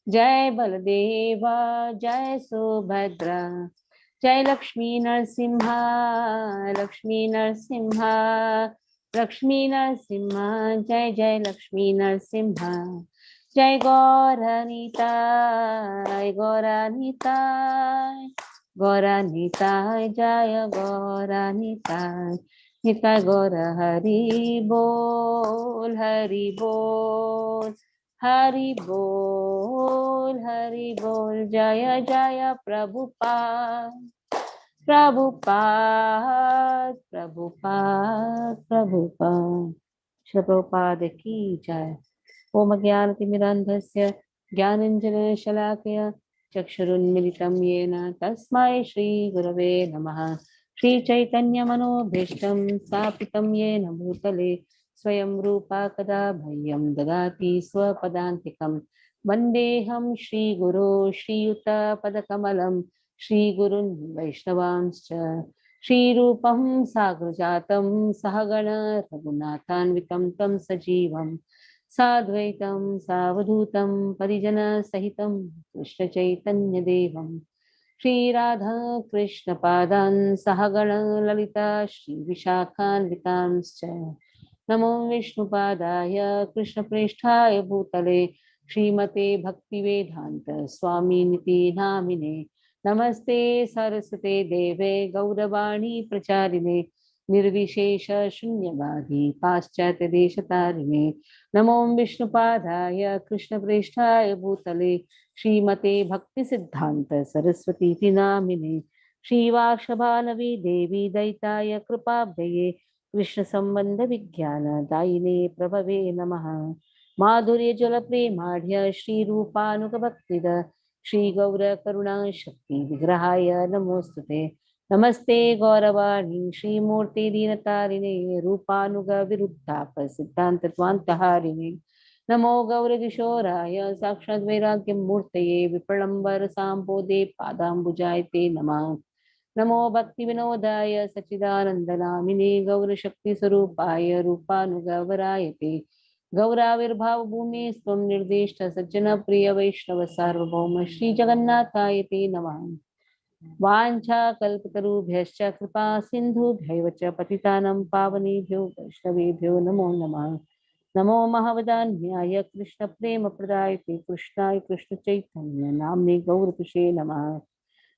जय बलदेवा जय सुभद्रा, जय लक्ष्मी नरसिंहा लक्ष्मी नरसिंहा लक्ष्मी नरसिंहा, जय जय लक्ष्मी नरसिंहा। जय गौरनीताय गौरनीताय गौरनीताय, जय गौरनीताय। निताय गौर हरि बोल हरि बोल हरि बोल हरि बोल। जय जय प्रभुपाद प्रभुपाद प्रभुपाद प्रभुपाद। श्री प्रभुपाद की जय। ओम ज्ञानतिमिरान्धस्य ज्ञानाञ्जनशलाकया चक्षुरुन्मिलितं येन तस्मै श्रीगुरवे नमः। श्रीचैतन्यमनोभीष्टं स्थापितं येन भूतले स्वयं रूपा कदा भयं ददाति स्वपदान्तिकं। वन्देऽहं श्रीगुरो श्रीयुतपदकमलं श्रीगुरुन् वैष्णवांश्च। श्रीरूपं साग्रजातं सहगण रघुनाथान्वितं तं सजीवं साद्वैतं सावधूतं परिजनसहितं कृष्णचैतन्यदेवं श्रीराधा कृष्णपादान् सहगण ललिता श्रीविशाखान्वितांश्च। नमो विष्णुपादाय कृष्णप्रेष्ठाय भूतले श्रीमते भक्तिवेदान्त स्वामिनिति नामिने। नमस्ते सरस्वते देवे गौरवाणी प्रचारिणे निर्विशेष शून्यवादी पाश्चात्य देशतारिणे। नमो विष्णुपादाय कृष्णप्रेष्ठाय भूतले श्रीमते भक्ति सिद्धांत सरस्वती नामिने। श्रीवार्षभानवी देवी दैताय कृपाब्धये कृष्ण संबंध विज्ञान दायिने प्रभवे नमः। माधुर्य जल प्रेमाढ्य श्री रूपानुग भक्तिद श्री गौर करुणा शक्ति विग्रहाय नमोस्तुते। नमस्ते गौरवाणी श्रीमूर्ति दीनतारिणे रूपानुग विरुद्धाप सिद्धांत त्वान्तहारिणे। नमो गौरकिशोराय साक्षात् वैराग्यं मूर्तये विप्रलम्बर सांबोधे पादाम्बुजाय ते नमः। नमो भक्ति विनोदाय सच्चिदानंदनामिने गौरशक्तिस्वरूपाय रूपानुगवराय ते। गौराविर्भाव भूमि स्वं निर्दिष्ट सज्जन प्रिय वैष्णव सार्वभौम श्री जगन्नाथाय ते नमः। वाञ्छा कल्पतरुभ्यश्च कृपा सिन्धुभ्यैव च पतितानां पावनेभ्यो वैष्णवेभ्यो नमो नमः। नमो महावदान्याय कृष्ण प्रेम प्रदायते कृष्णाय कृष्ण चैतन्य नाम्ने गौरतुषे नमः।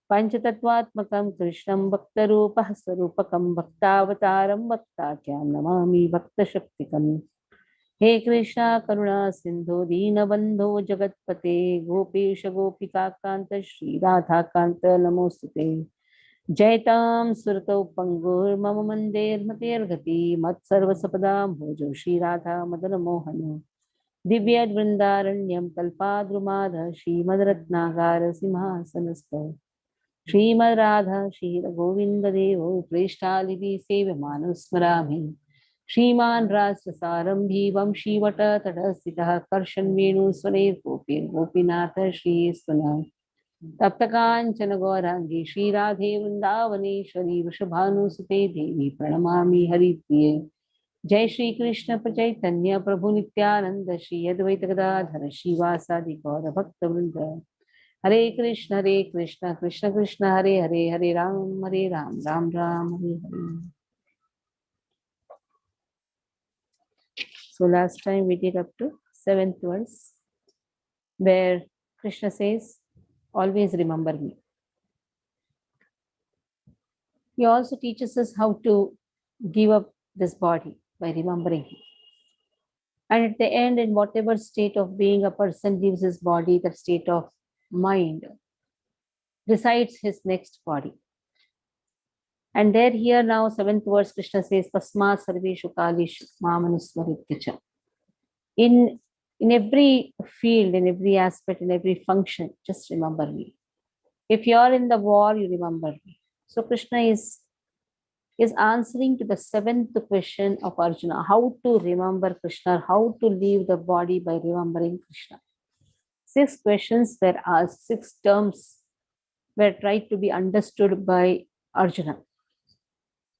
पंचतत्वात्मकं कृष्णं भक्तरूपः स्वरूपकं भक्तावतारं भक्ताख्यां नमामि भक्तशक्तिकम्। हे कृष्णा करुणा सिंधु दीनबंधो जगत्पते गोपेश गोपिकाकांत श्री राधाकांत नमोस्तुते। जयतां सुरतौ पंगुर्मम मंदेर्मतेर्गति मत्सर्वसपदां भोजो श्री राधा मदन मोहन। दिव्य वृंदारण्यं कल्पाद्रुमाद श्रीमद्रत्नागार सिंहासनस्थ श्रीमद् राधा श्री गोविंद देवो प्रेष्ठालिभि सेव्यमानो स्मरामि। श्रीमान राससारंभी वंशीवटतटस्थितः कर्षन् वेणुस्वनैर्गोपीर् गोपीनाथ श्रीस्तुनः। तप्तकाञ्चन गौरांगी श्रीराधे वृंदावनेश्वरी वृषभानुसुते देवी प्रणमामि हरिप्रिये। जय श्री कृष्ण चैतन्य प्रभु नित्यानंद श्री अद्वैत गदाधर श्रीवासादि गौर भक्तवृंद। हरे Krishna Krishna Krishna Hare Hare Hare Ram Ram Ram Hare Hare. So last time we did up to 7th verse where Krishna says, always remember me. He also teaches us how to give up this body by remembering him. And at the end, in whatever state of being a person gives his body, that state of mind decides his next body. And there here now 7th verse Krishna says, Tasmat sarveshu kalishu mamanusmaritya. In every field, in every aspect, in every function, just remember me. If you are in the war, you remember me. So Krishna is answering to the 7th question of Arjuna, how to remember Krishna, how to leave the body by remembering Krishna. 6 questions were asked, 6 terms were tried to be understood by Arjuna.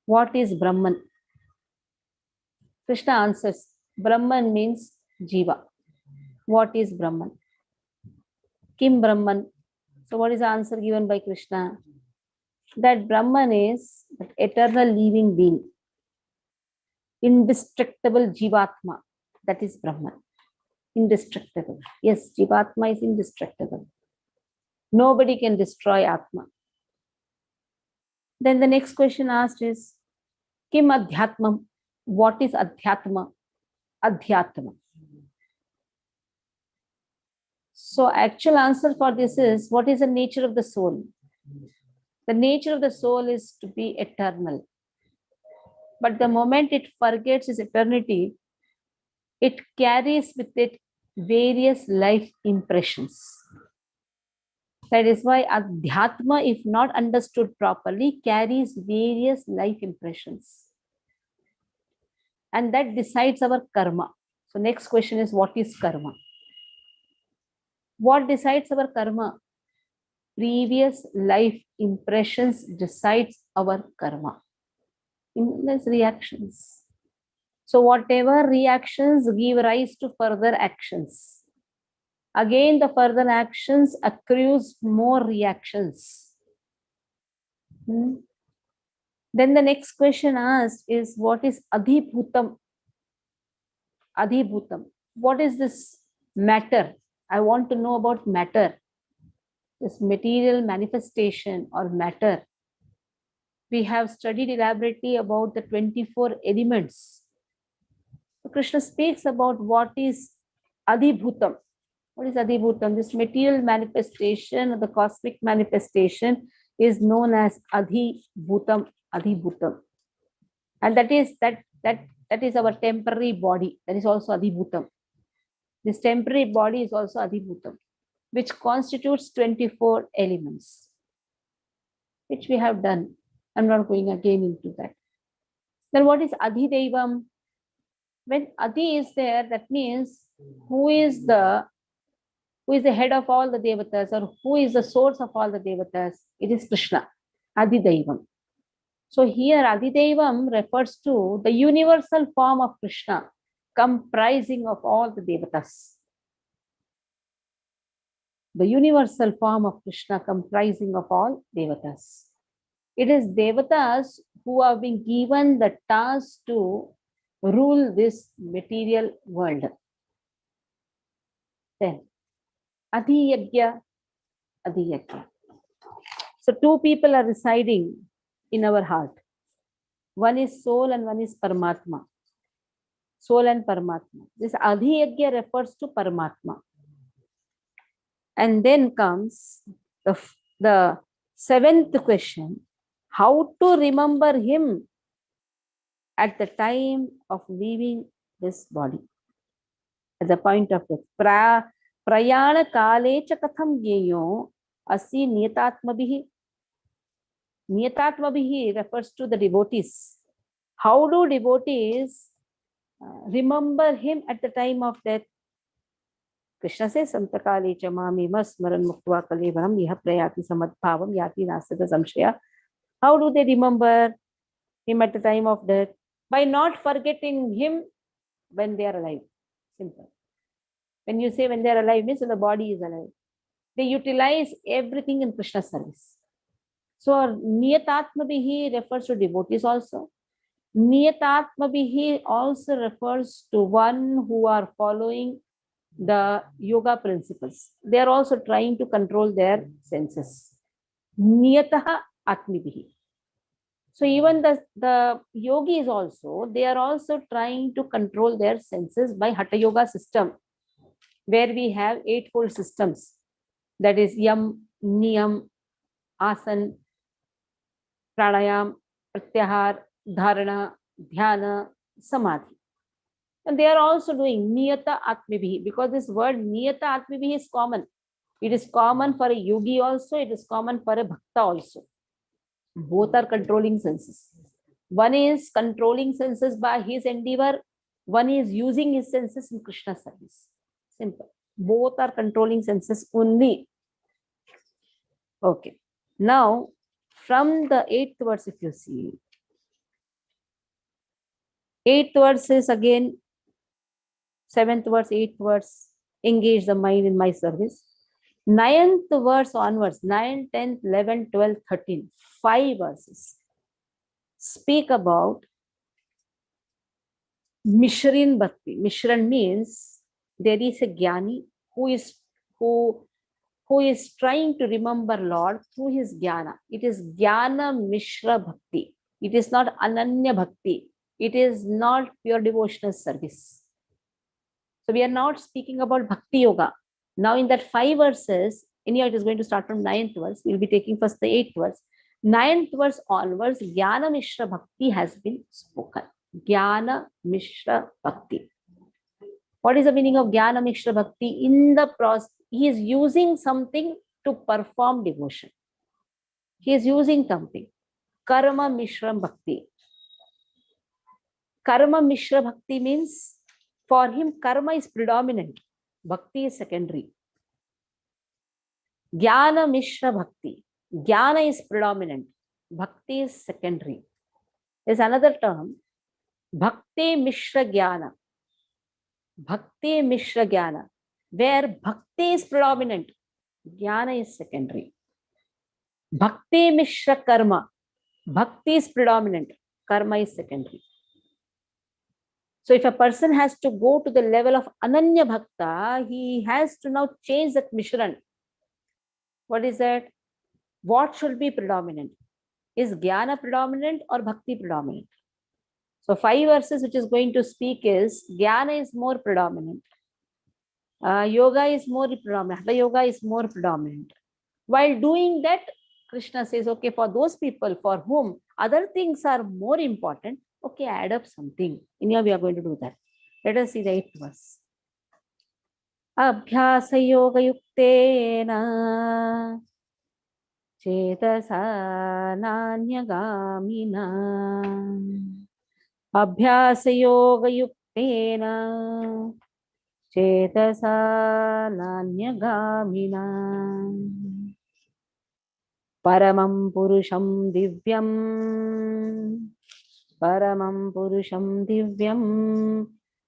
What is Brahman? Krishna answers, Brahman means Jiva. What is Brahman? Kim Brahman. So what is the answer given by Krishna? That Brahman is the eternal living being, indestructible Jivatma. That is Brahman. Indestructible. Yes, Jivatma is indestructible. Nobody can destroy Atma. Then the next question asked is, Kim Adhyatmam? What is Adhyatma? Adhyatma. So actual answer for this is, what is the nature of the soul? The nature of the soul is to be eternal. But the moment it forgets its eternity, it carries with it various life impressions. That is why Adhyatma, if not understood properly, carries various life impressions. And that decides our karma. So next question is, what is karma? What decides our karma? Previous life impressions decides our karma. Immense reactions. So whatever reactions give rise to further actions. Again, the further actions accrues more reactions. Then the next question asked is, what is Adhibhutam? Adhibhutam. What is this matter? I want to know about matter. This material manifestation or matter. We have studied elaborately about the 24 elements. So Krishna speaks about what is Adhibhutam. What is Adhibhutam? This material manifestation, the cosmic manifestation, is known as Adhibhutam. Adhibhutam. And that is our temporary body. That is also Adhibhutam. This temporary body is also Adhibhutam, which constitutes 24 elements, which we have done. I'm not going again into that. Then what is Adhidevam? When Adi is there, that means who is the head of all the devatas, or who is the source of all the devatas? It is Krishna, Adidevam. So here Adidevam refers to the universal form of Krishna, comprising of all the devatas. The universal form of Krishna comprising of all devatas. It is devatas who have been given the task to rule this material world. Then, Adhiyagya, Adhiyagya. So two people are residing in our heart. One is soul and one is Paramatma. Soul and Paramatma. This Adhiyagya refers to Paramatma. And then comes the seventh question. How to remember him at the time of leaving this body? At the point of death. Prayana kale cha katham yeyo asi niyatatmabhihi. Niyatatmabhihi refers to the devotees. How do devotees remember him at the time of death? Krishna says, Santakale cha mamima smaran muktva kalevaram yaha prayati samadbhavam yati nasata samshaya. How do they remember him at the time of death? By not forgetting him when they are alive. Simple. When you say when they are alive, means when the body is alive. They utilize everything in Krishna's service. So Niyatatmabhihi refers to devotees also. Niyatatmabhihi also refers to one who are following the yoga principles. They are also trying to control their senses. Niyataha atmibhihi. So even the yogis also, they are also trying to control their senses by Hatha Yoga system, where we have eightfold systems. That is Yam, Niyam, Asan, Pranayam, Pratyahar, Dharana, Dhyana, Samadhi. And they are also doing Niyata Atmibhi, because this word Niyata Atmibhi is common. It is common for a yogi also, it is common for a bhakta also. Both are controlling senses. One is controlling senses by his endeavor, one is using his senses in Krishna's service. Simple. Both are controlling senses only. Okay. Now, from the 8th verse, if you see, 8th verse is again 7th verse, 8th verse, engage the mind in my service. 9th verse onwards, 9, 10, 11, 12, 13, 5 verses speak about Mishrin Bhakti. Mishran means there is a Jnani who is trying to remember Lord through his Jnana. It is Jnana Mishra Bhakti. It is not Ananya Bhakti. It is not pure devotional service. So we are not speaking about Bhakti Yoga. Now in that 5 verses, anyhow it is going to start from 9th verse. We will be taking first the 8th verse. 9th verse onwards, Jnana Mishra Bhakti has been spoken. Jnana Mishra Bhakti. What is the meaning of Jnana Mishra Bhakti? In the process, he is using something to perform devotion. He is using something. Karma Mishra Bhakti. Karma Mishra Bhakti means for him karma is predominant. Bhakti is secondary. Jnana Mishra Bhakti. Jnana is predominant. Bhakti is secondary. There's another term. Bhakti Mishra Jnana. Bhakti Mishra Jnana. Where Bhakti is predominant. Jnana is secondary. Bhakti Mishra Karma. Bhakti is predominant. Karma is secondary. So if a person has to go to the level of Ananya Bhakta, he has to now change that Mishran. What is that? What should be predominant? Is Jnana predominant or Bhakti predominant? So 5 verses which is going to speak is Jnana is more predominant. Yoga is more predominant. Hatha Yoga is more predominant. While doing that, Krishna says, okay, for those people for whom other things are more important, okay, add up something. In here we are going to do that. Let us see the 8th verse. Abhyasa yoga yuktena chetasa nanyagamina. Abhyasa yoga yuktena chetasa nanyagamina. Paramam purusham divyam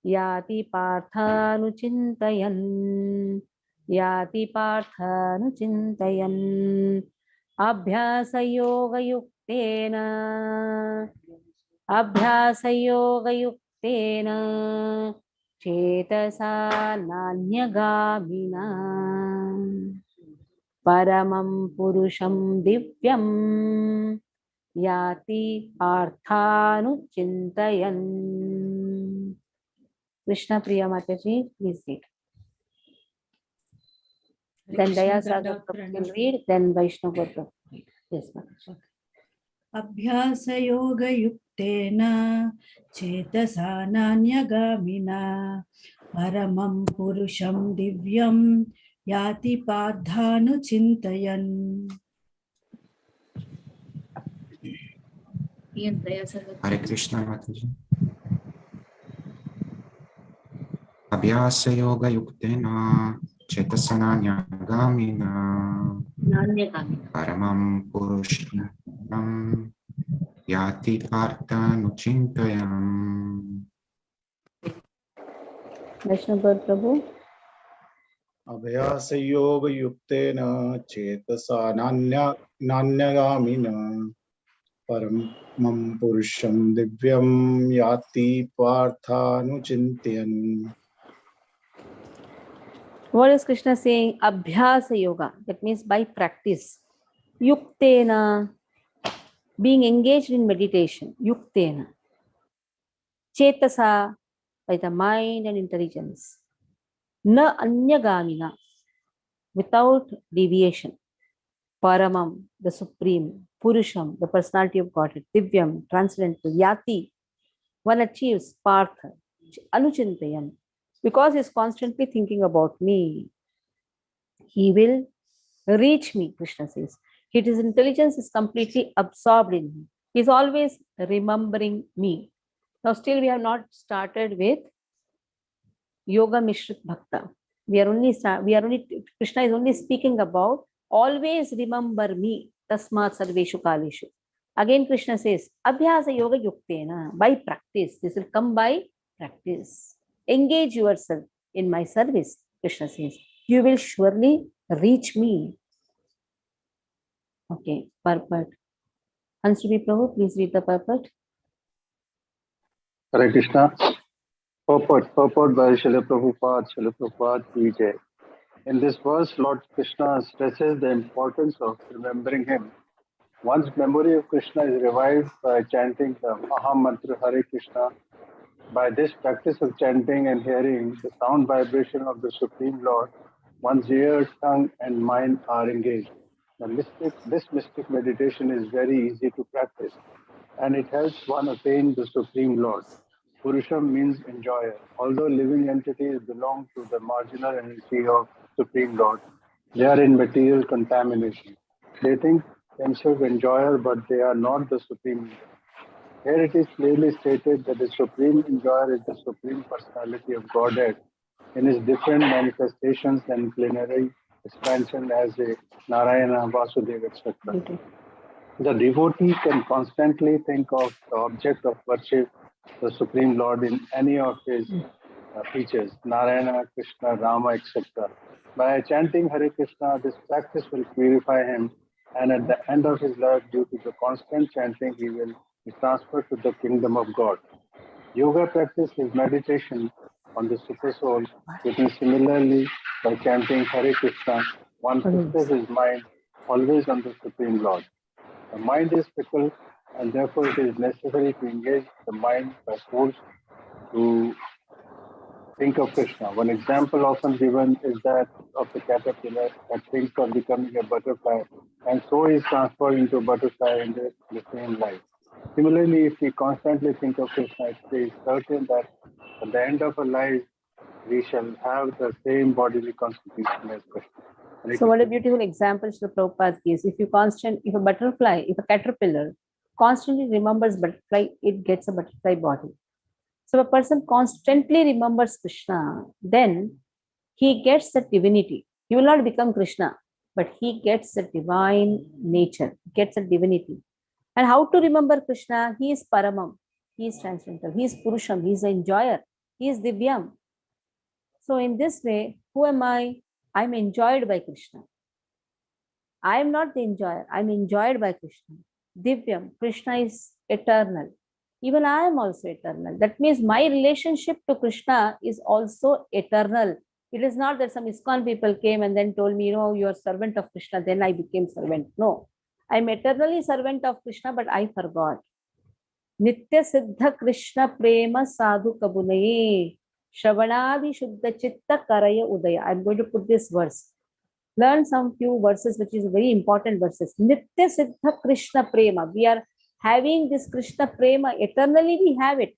yati parthanuchintayan abhyasa yoga yuktena chetasa nanyagamina. Paramam purusham divyam yati parthanuchintayan. Krishna Priya Mataji, please read. Then Daya Sagar will read, then Vaishnav Gopal. Yes, Mataji. Abhyasa yoga yuktena chetasa nanyagamina paramam purusham divyam yati pardhanu chintayan. Hare Krishna Mataji. Abhyasa yoga yuktena chetasana nyagamina paramam purusham yati parthanuchintayan. Vaishnav Prabhu. Abhyasa yoga yuktena chetasa nanyagamina paramam purusham divyam yati parthanuchintayan. What is Krishna saying? Abhyasa yoga. That means by practice. Yuktena. Being engaged in meditation. Yuktena. Chetasa. By the mind and intelligence. Na anyagamina. Without deviation. Paramam. The supreme. Purusham. The personality of Godhead. Divyam. Transcendental. Yati. One achieves. Partha. Anuchintayan. Because he is constantly thinking about me, he will reach me, Krishna says. His intelligence is completely absorbed in me. He is always remembering me. Now still we have not started with Yoga Mishrit Bhakta. Krishna is only speaking about always remember me, Tasmat Sarveshu Kaleshu. Again Krishna says, Abhyasa Yoga Yuktena, by practice. This will come by practice. Engage yourself in my service, Krishna says. You will surely reach me. Okay, purport. Hansubi Prabhu, please read the purport. Hare Krishna. Purport by Srila Prabhupada ki Jai. In this verse, Lord Krishna stresses the importance of remembering him. One's memory of Krishna is revived by chanting the Maha Mantra Hare Krishna. By this practice of chanting and hearing the sound vibration of the Supreme Lord, one's ear, tongue, and mind are engaged. This mystic meditation is very easy to practice, and it helps one attain the Supreme Lord. Purusham means enjoyer. Although living entities belong to the marginal energy of Supreme Lord, they are in material contamination. They think themselves enjoyer, but they are not the Supreme Leader. Here it is clearly stated that the Supreme Enjoyer is the Supreme Personality of Godhead in his different manifestations and plenary expansion as a Narayana, Vasudeva, etc. Okay. The devotee can constantly think of the object of worship, the Supreme Lord, in any of his features, Narayana, Krishna, Rama, etc. By chanting Hare Krishna, this practice will purify him, and at the end of his life, due to the constant chanting, he will be transferred to the kingdom of God. Yoga practice is meditation on the Super Soul, which is similarly by chanting Hare Krishna, one fixes his mind always on the Supreme Lord. The mind is fickle, and therefore it is necessary to engage the mind by force to think of Krishna. One example often given is that of the caterpillar that thinks of becoming a butterfly, and so is transferred into a butterfly in the same life. Similarly, if we constantly think of Krishna, it is certain that at the end of our life, we shall have the same bodily constitution as Krishna. So what a beautiful example Srila Prabhupada gives. If a caterpillar constantly remembers butterfly, it gets a butterfly body. So if a person constantly remembers Krishna, then he gets the divinity. He will not become Krishna, but he gets the divine nature, gets a divinity. And how to remember Krishna? He is Paramam, he is transcendental, he is Purusham, he is the enjoyer, he is Divyam. So in this way, who am I? I am enjoyed by Krishna. I am not the enjoyer, I am enjoyed by Krishna. Divyam, Krishna is eternal. Even I am also eternal. That means my relationship to Krishna is also eternal. It is not that some ISKCON people came and then told me, you are servant of Krishna, then I became servant. No, I am eternally servant of Krishna, but I forgot. Nitya Siddha Krishna Prema Sadhu Kabunaye Shravanadi Shuddha Chitta Karaya Udaya. I am going to put this verse. Learn some few verses, which is very important verses. Nitya Siddha Krishna Prema. We are having this Krishna Prema. Eternally we have it.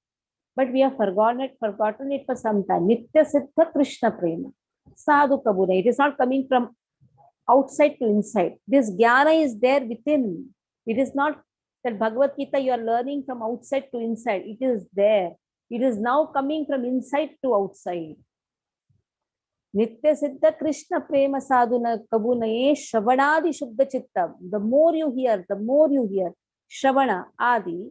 But we have forgotten it for some time. Nitya Siddha Krishna Prema. Sadhu Kabuna. It is not coming from outside to inside. This jnana is there within. It is not that Bhagavad Gita you are learning from outside to inside. It is there. It is now coming from inside to outside. Nitya Siddha Krishna Prema Sadhuna Kabunaye Shravanadi Shuddha Chitta. The more you hear, Shravana Adi.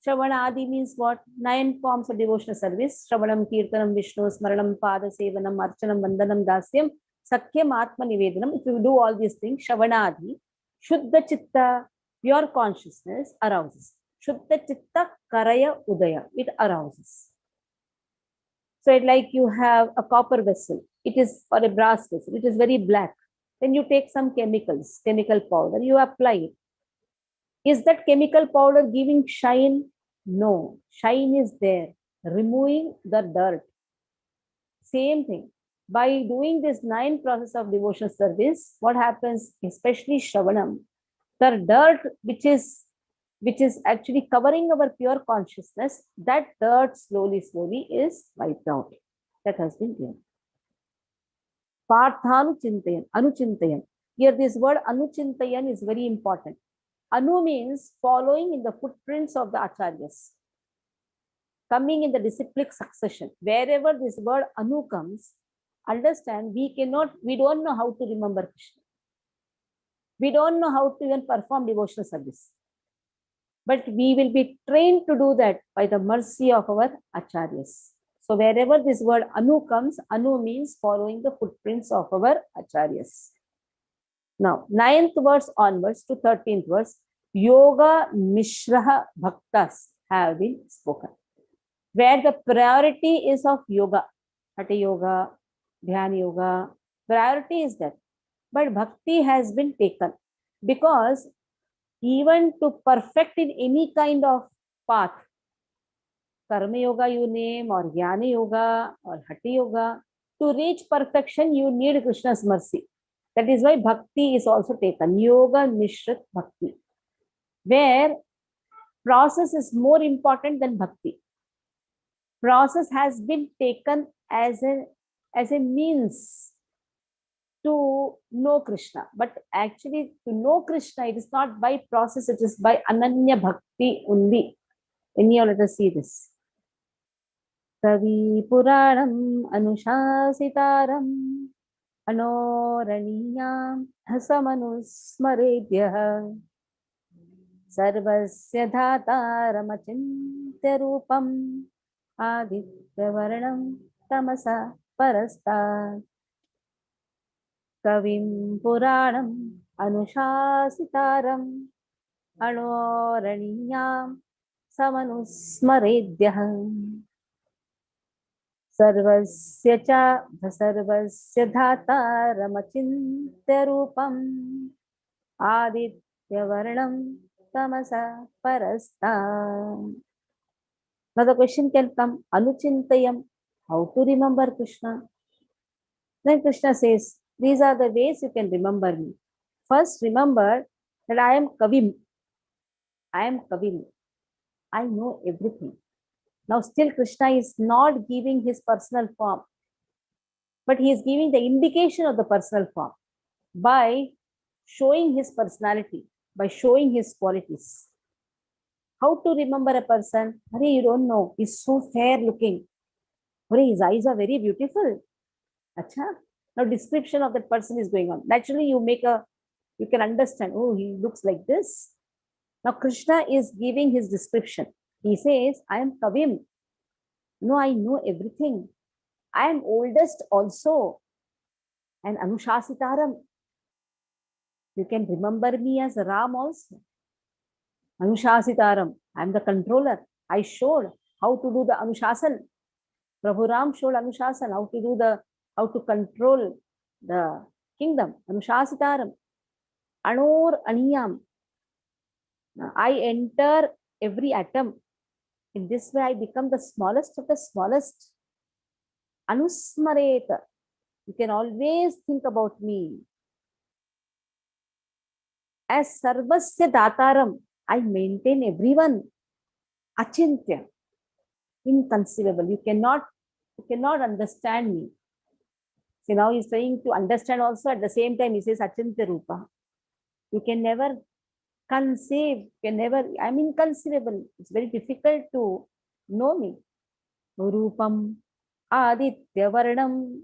Shravana Adi means what? 9 forms of devotional service. Shravanam, Kirtanam, Vishnu, Smaranam, Pada Sevanam, Archanam, Vandanam, Dasyam, Sakyam, Atma Nivedanam. If you do all these things, Shravana Adi, Shuddha Chitta, pure consciousness arouses. Shuddha Chitta Karaya Udaya, it arouses. So it's like you have a copper vessel, it is, or a brass vessel, it is very black. Then you take some chemicals, chemical powder, you apply it. Is that chemical powder giving shine? No, shine is there, removing the dirt. Same thing. By doing this 9 process of devotional service, what happens, especially Shravanam, the dirt which is actually covering our pure consciousness, that dirt slowly is wiped out. That has been given. Parthanuchintayan, anuchintayan. Here this word anuchintayan is very important. Anu means following in the footprints of the acharyas, coming in the disciplic succession. Wherever this word anu comes, understand we don't know how to remember Krishna. We don't know how to even perform devotional service. But we will be trained to do that by the mercy of our acharyas. So wherever this word anu comes, anu means following the footprints of our acharyas. Now, 9th verse onwards to 13th verse, Yoga Mishraha Bhaktas have been spoken, where the priority is of yoga, Hatha Yoga, Dhyana Yoga, priority is that. But bhakti has been taken because even to perfect in any kind of path, Karma Yoga you name, or Jnana Yoga, or Hatha Yoga, to reach perfection, you need Krishna's mercy. That is why bhakti is also taken, Yoga Mishrit Bhakti, where process is more important than bhakti. Process has been taken as a means to know Krishna. But actually, to know Krishna, it is not by process, it is by Ananya Bhakti only. Anyhow, let us see this. Kavi Puranam Anushasitaram Anoraniyam Hasamanusmaredhyah Sarvasya Dhataramachintya Rupam Adityavarnam Tamasa Parastat Kavim Puranam Anushasitaram Anoraniyam Samanusmaredhyah Sarvasya cha sarvasya dhataramachintya rupam aditya varnam tamasa parasta. Now the question can come, anuchintayam, how to remember Krishna? Then Krishna says, these are the ways you can remember me. First, remember that I am Kavim. I am Kavim. I know everything. Now still Krishna is not giving his personal form, but he is giving the indication of the personal form by showing his personality, by showing his qualities. How to remember a person? Hare, you don't know. He's so fair looking. Hare, his eyes are very beautiful. Acha. Now description of that person is going on. Naturally, you can understand, oh, he looks like this. Now Krishna is giving his description. He says, I am Kavim. No, I know everything. I am oldest also. And Anushasitaram. You can remember me as Ram also. Anushasitaram. I am the controller. I showed how to do the Anushasan. Prabhu Ram showed Anushasan, how to control the kingdom. Anushasitaram. Anor Aniyam. I enter every atom. In this way, I become the smallest of the smallest. Anusmareta. You can always think about me. As Sarvasya Dataram, I maintain everyone. Achintya. Inconceivable. You cannot understand me. See, now he's trying to understand also, at the same time he says Achintya Rupa. You can never conceive, I'm inconceivable. It's very difficult to know me. Rupam Aditya Varnam.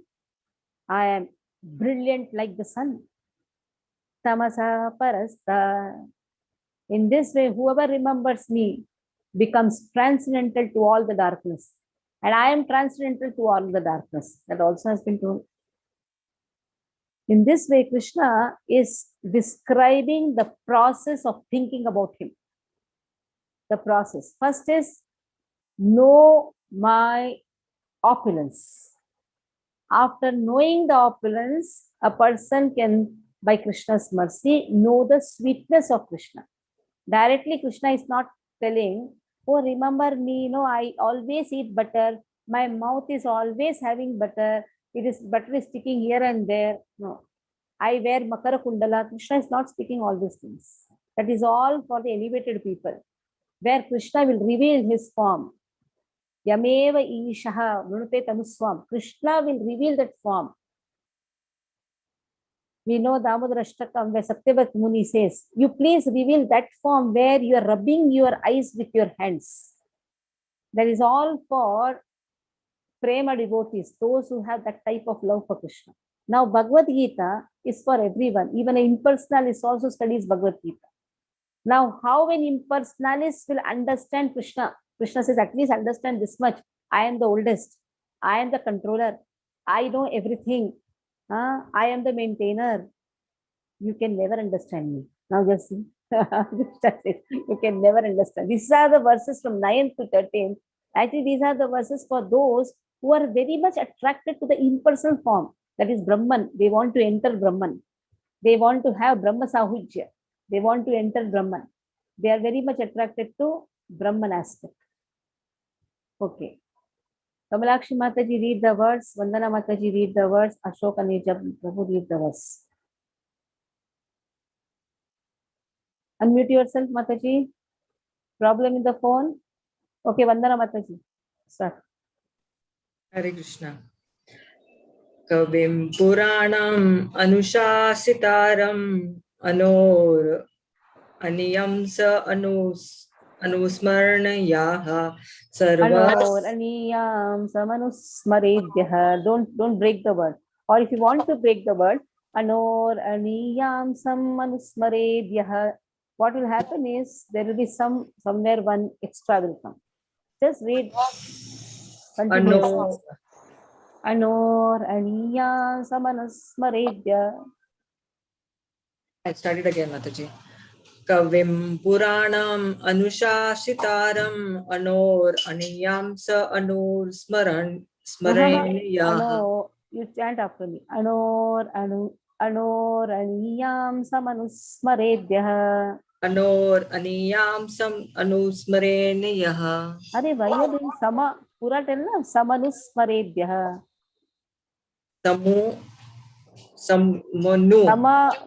I am brilliant like the sun. Tamasa Parasta. In this way, whoever remembers me becomes transcendental to all the darkness. And I am transcendental to all the darkness. That also has been told. In this way, Krishna is describing the process of thinking about him. The process. First is, know my opulence. After knowing the opulence, a person can, by Krishna's mercy, know the sweetness of Krishna. Directly, Krishna is not telling, oh, remember me, I always eat butter. My mouth is always having butter. Butter is sticking here and there. No. I wear Makara Kundala. Krishna is not speaking all these things. That is all for the elevated people, where Krishna will reveal his form. Yameva Ishaha Vrunute Tanuswam. Krishna will reveal that form. We know Damodara Ashtakam, where Satyavat Muni says, you please reveal that form where you are rubbing your eyes with your hands. That is all for prema devotees, those who have that type of love for Krishna. Now, Bhagavad Gita is for everyone. Even an impersonalist also studies Bhagavad Gita. Now, how an impersonalist will understand Krishna? Krishna says, at least understand this much. I am the oldest. I am the controller. I know everything. I am the maintainer. You can never understand me. Now just see. You can never understand. These are the verses from 9th to 13th. Actually, these are the verses for those who are very much attracted to the impersonal form. That is Brahman. They want to enter Brahman. They want to have Brahma Sahujya. They want to enter Brahman. They are very much attracted to Brahman aspect. Okay. Kamalakshi Mataji read the words. Vandana Mataji read the words. Ashoka Nijab Prabhu read the verse. Unmute yourself, Mataji. Problem in the phone? Okay, Vandana Mataji. Start. Hare Krishna. Kavim Puranam Anushasitaram Anor Aniyamsa Anusmarnayaha Sarvas. Aniyam samanusmaredhyah. Don't break the word. Or if you want to break the word, anor aniyam samanusmaredhyah. What will happen is there will be somewhere one extra will come. Just read continuously. Anor aniyam samanusmaredhyah. I started again, Mataji. Kavim Puranam Anushasitaram Anor Aniyamsa Anur Smaranyaha. Ano, you chant after me. Anor aniyam samanusmaredhyah. Anor Aniyamsam Anusmaranyaha. Are why you doing sama? Pura tell na samanusmaredhyah. Samanu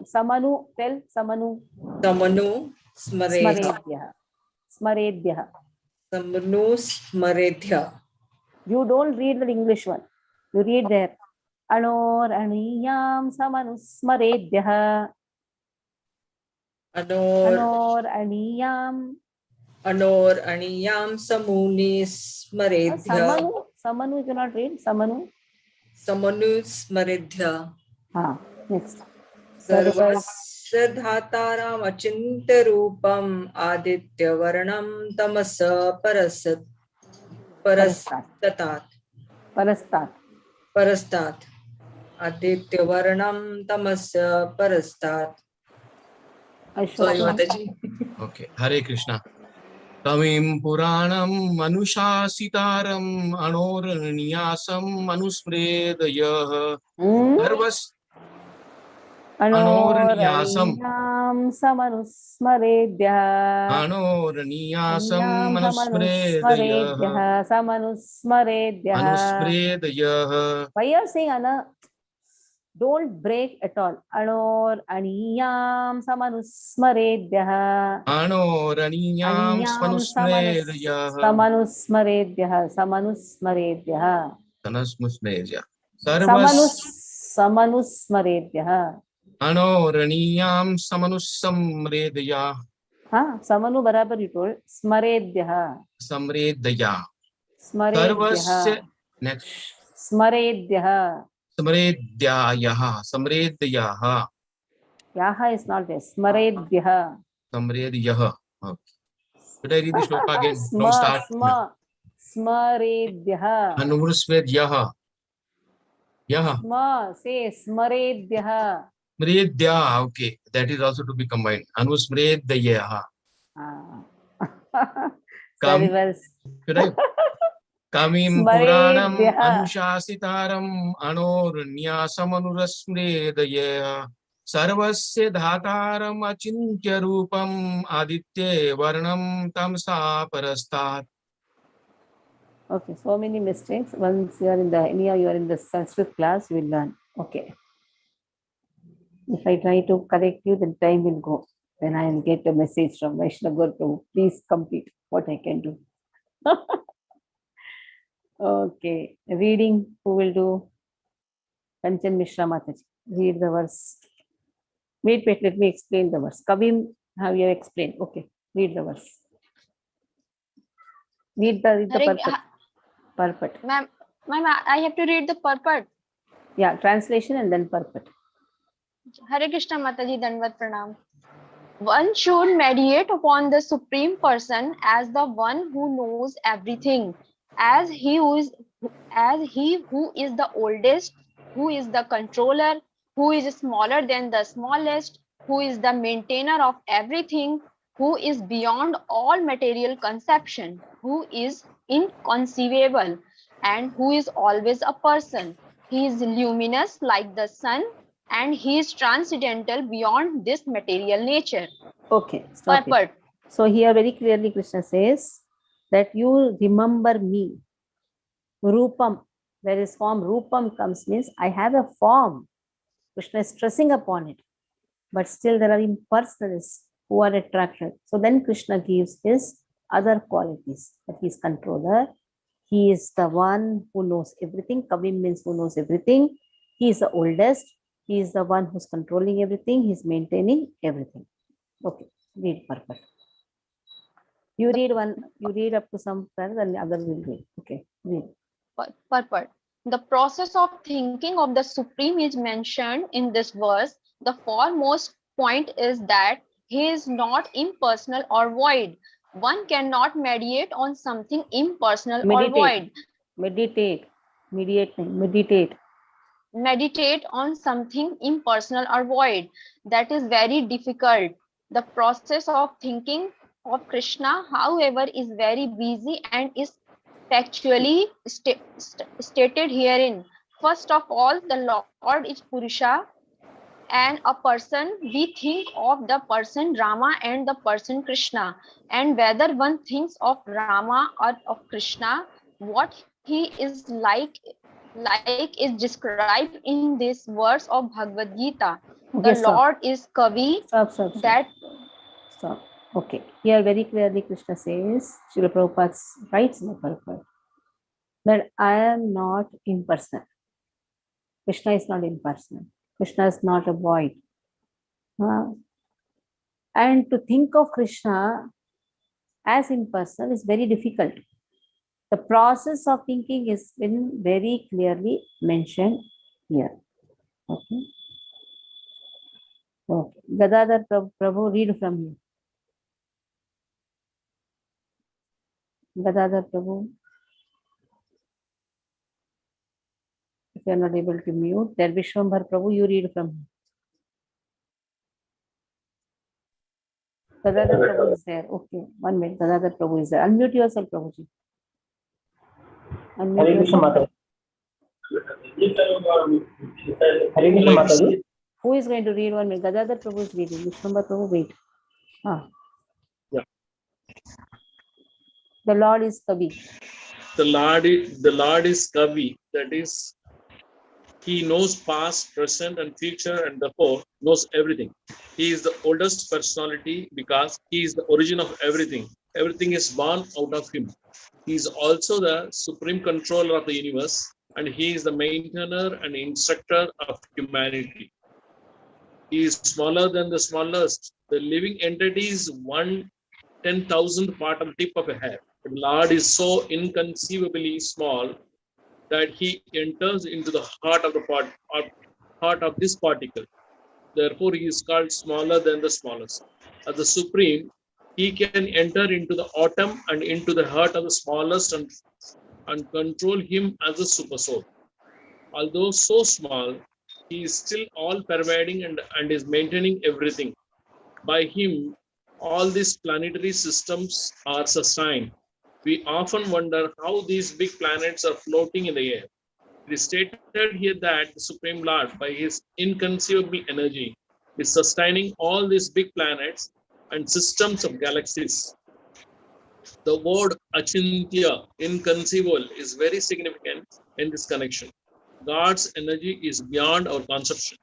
Samanu tell samanu. Samanu Smaredhyah. Smaredhyah. Samanu Smaredhyah. You don't read the English one. You read there. Anor aniyam samanusmaredhyah. Anor aniyam. Anor Aniyam Samuni Smaredhyah. Samanu you cannot read. Samanu. Samanu Smaredhyah. Next. Sarvasya dhataram achinta rupam aditya varnam tamasa parastat aditya varnam tamasa parastat. Sorry, Mataji. Okay, Hare Krishna. Kavim Puranam Manushasitaram Anoranyasam Manusmredayah Sarvas Anoranyasam samanusmaredhyah. Anoranyasam Manusmredayah Samanusmaredhyah. Why you are saying Ana? Don't break at all. Anor aniyam samanusmaredhyah. Anoraniyam Smanusmredayah Samanusmaredhyah. Sarvas Samanusmaredhyah. Anoraniyam Samanusamredayah Samanu barabar you told. Smaredhyah. Samredayah Smaredhyah. Next. Smaredhyah. Samredyayaha. Yaha is not there. Smaredhyah. Samredyaha. Okay. Should I read the sloka again? From start. Smaredhyah. Anurusvedyaha. Yaha. Say smaredhyah. Smredya. Okay. That is also to be combined. Anusmredyaha. Should I? Kamim Puranam Anushasitaram Anoranyasam Anurasmredaya Sarvasya Dhataram Achintya Rupam Aditya Varnam Tamsa Parastat. Okay, so many mistakes. Once you are in the Sanskrit class, you will learn. Okay. If I try to correct you, then time will go. Then I will get a message from Vaishnava Prabhu. Please complete what I can do. Okay, reading, who will do? Kanchan Mishra Mataji. Read the verse. Wait, let me explain the verse. Kavim, have you explained? Okay, read the verse. Read the purport. Ma'am, I have to read the purport. Yeah, translation and then purport. Hare Krishna Mataji Dandavat Pranam. One should meditate upon the Supreme Person as the one who knows everything, as he who is the oldest, who is the controller, who is smaller than the smallest, who is the maintainer of everything, who is beyond all material conception, who is inconceivable, and who is always a person. He is luminous like the sun, and he is transcendental beyond this material nature. Okay, stop it. Purport. So here very clearly Krishna says that you remember me. Rupam, where his form Rupam comes means I have a form. Krishna is stressing upon it. But still there are impersonalists who are attracted. So then Krishna gives his other qualities, that he is controller. He is the one who knows everything. Kavim means who knows everything. He is the oldest. He is the one who's controlling everything. He's maintaining everything. Okay, read purport. You read one, you read up to some friends and the other will read. Okay, read. Purport. The process of thinking of the Supreme is mentioned in this verse. The foremost point is that he is not impersonal or void. One cannot meditate on something impersonal or void. Meditate on something impersonal or void. That is very difficult. The process of thinking of Krishna, however, is very busy and is factually stated herein. First of all, the Lord is Purusha and a person. We think of the person Rama and the person Krishna. And whether one thinks of Rama or of Krishna, what he is like is described in this verse of Bhagavad Gita. Okay, the Lord is Kavi. Stop. Okay. Here very clearly Krishna says, Srila Prabhupada writes in the purport that I am not impersonal. Krishna is not impersonal. Krishna is not a void. And to think of Krishna as impersonal is very difficult. The process of thinking is been very clearly mentioned here. Okay. Okay. Gadadhar Prabhu, read from you. Gadadhar Prabhu. If you are not able to mute, then Vishwambhar Prabhu, you read from him. Gadadhar Prabhu is there. Okay, 1 minute. Gadadhar Prabhu is there. Unmute yourself, Prabhuji. Unmute yourself. Who is going to read 1 minute? Gadadhar Prabhu is reading. Vishwambhar Prabhu, wait. Yeah. The Lord is Kavi. The Lord is Kavi. That is, he knows past, present, and future, and therefore knows everything. He is the oldest personality because he is the origin of everything. Everything is born out of him. He is also the supreme controller of the universe, and he is the maintainer and instructor of humanity. He is smaller than the smallest. The living entity is 1/10,000th part of the tip of a hair. The Lord is so inconceivably small that he enters into the heart of this particle. Therefore, he is called smaller than the smallest. As the Supreme, he can enter into the atom and into the heart of the smallest and control him as a super soul. Although so small, he is still all pervading and is maintaining everything. By him, all these planetary systems are sustained. We often wonder how these big planets are floating in the air. It is stated here that the Supreme Lord, by his inconceivable energy, is sustaining all these big planets and systems of galaxies. The word achintya, inconceivable, is very significant in this connection. God's energy is beyond our conception,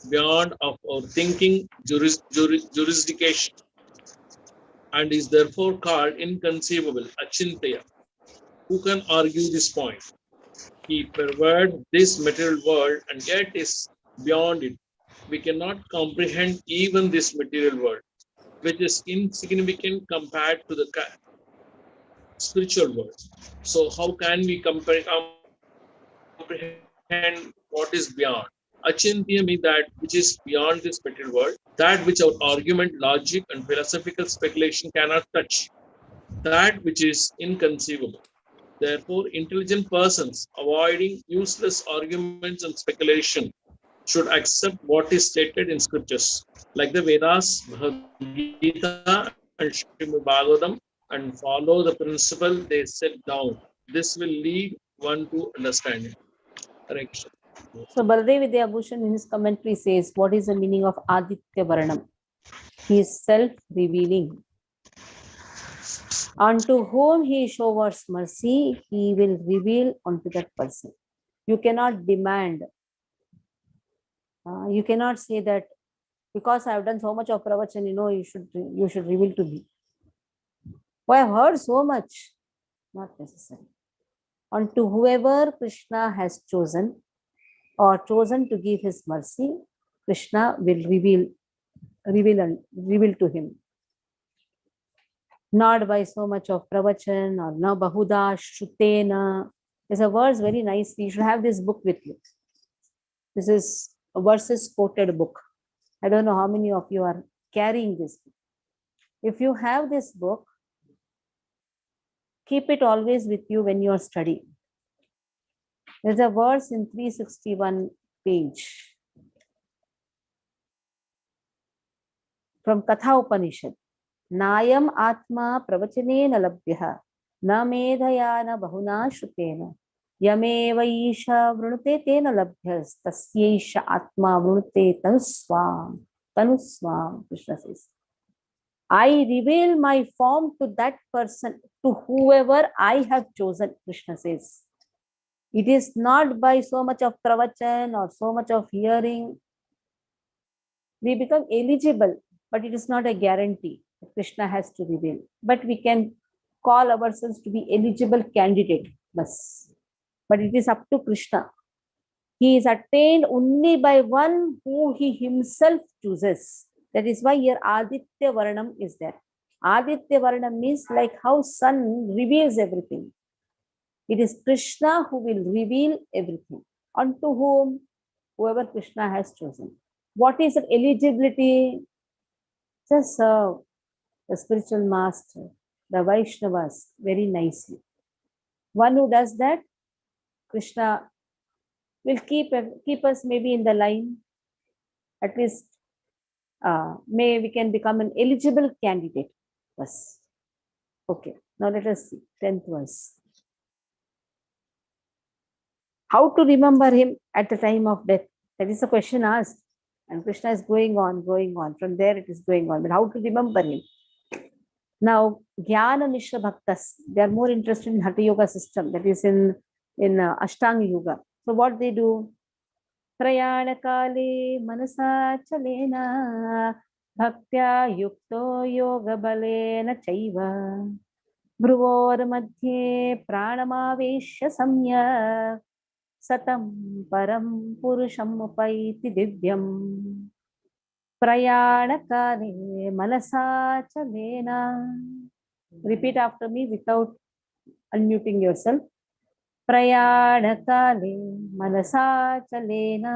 beyond of our thinking jurisdiction, and is therefore called inconceivable, achintya. Who can argue this point? He pervades this material world and yet is beyond it. We cannot comprehend even this material world, which is insignificant compared to the spiritual world. So how can we comprehend what is beyond? Achintya means that which is beyond this material world, that which our argument, logic, and philosophical speculation cannot touch, that which is inconceivable. Therefore, intelligent persons avoiding useless arguments and speculation should accept what is stated in scriptures, like the Vedas, Bhagavad Gita, and Srimad Bhagavatam, and follow the principle they set down. This will lead one to understanding. Hare Krishna. So Baladev Vidyabhushan in his commentary says, what is the meaning of Aditya Varanam? He is self-revealing. Unto whom he shows mercy, he will reveal unto that person. You cannot demand. You cannot say that because I have done so much of pravachan, you should reveal to me. Oh, I have heard so much. Not necessary. Unto whoever Krishna has chosen or chosen to give his mercy, Krishna will reveal to him. Not by so much of pravachan or na bahuda shrutena. There's a verse very nicely. You should have this book with you. This is a verses quoted book. I don't know how many of you are carrying this book. If you have this book, keep it always with you when you are studying. There's a verse in 361 page from Katha Upanishad. Nayam atma pravachanena labhya na medhaya na bahuna shrutena yameva isha vrunute tena labhyas tasyeisha atma vrunute tanuswam. Krishna says, I reveal my form to that person, to whoever I have chosen, Krishna says. It is not by so much of pravachan or so much of hearing. We become eligible, but it is not a guarantee that Krishna has to reveal. But we can call ourselves to be eligible candidate. But it is up to Krishna. He is attained only by one who he himself chooses. That is why here Aditya Varanam is there. Aditya Varanam means like how sun reveals everything. It is Krishna who will reveal everything. Unto whom? Whoever Krishna has chosen. What is the eligibility? Just serve the spiritual master, the Vaishnavas, very nicely. One who does that, Krishna will keep us maybe in the line. At least may we can become an eligible candidate. Yes. Okay, now let us see 10th verse. How to remember him at the time of death? That is the question asked. And Krishna is going on. From there it is going on. But how to remember him? Now, Jnana Mishra Bhaktas, they are more interested in Hatha Yoga system. That is in Ashtanga Yoga. So what they do? Prayana Kale Manasa Chalena Bhaktya Yukto Yoga Balena Chaiva Bhruvor Madhye Pranamavesha Samya Satam Param Purusham Upaiti Divyam Prayanakale Manasa Chalena. Repeat after me without unmuting yourself. Prayanakale Manasa Chalena.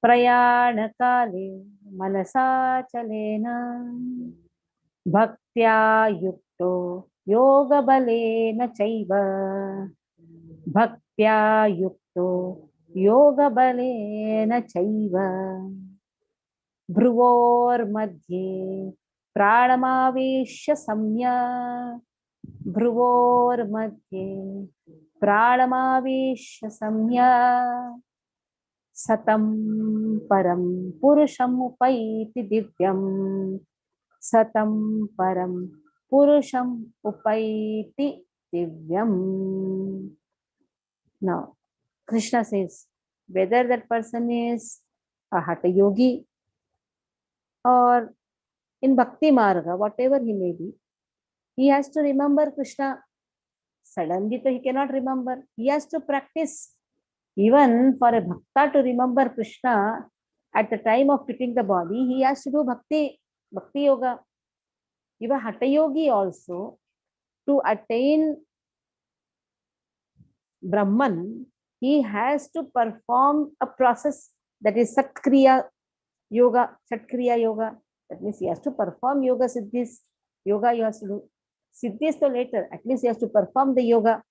Prayanakale Manasa Chalena. Bhaktya Yukto Yoga Balena Chaiva. Bhaktya Yukto Yoga Balena Chaiva Bhruvor Madhye Pranamavesha Samya Bhruvor Madhye Pranamavesha Samya Satam Param Purusham Upaiti Divyam Satam Param Purusham Upaiti Divyam. Now, Krishna says, whether that person is a Hatha Yogi or in Bhakti Marga, whatever he may be, he has to remember Krishna. Suddenly, he cannot remember. He has to practice. Even for a Bhakta to remember Krishna at the time of quitting the body, he has to do Bhakti Yoga. Even Hatha Yogi also, to attain Brahman, he has to perform a process that is Satkriya Yoga. That means he has to perform Yoga Siddhis. Yoga he has to do. Siddhis to later. At least he has to perform the Yoga.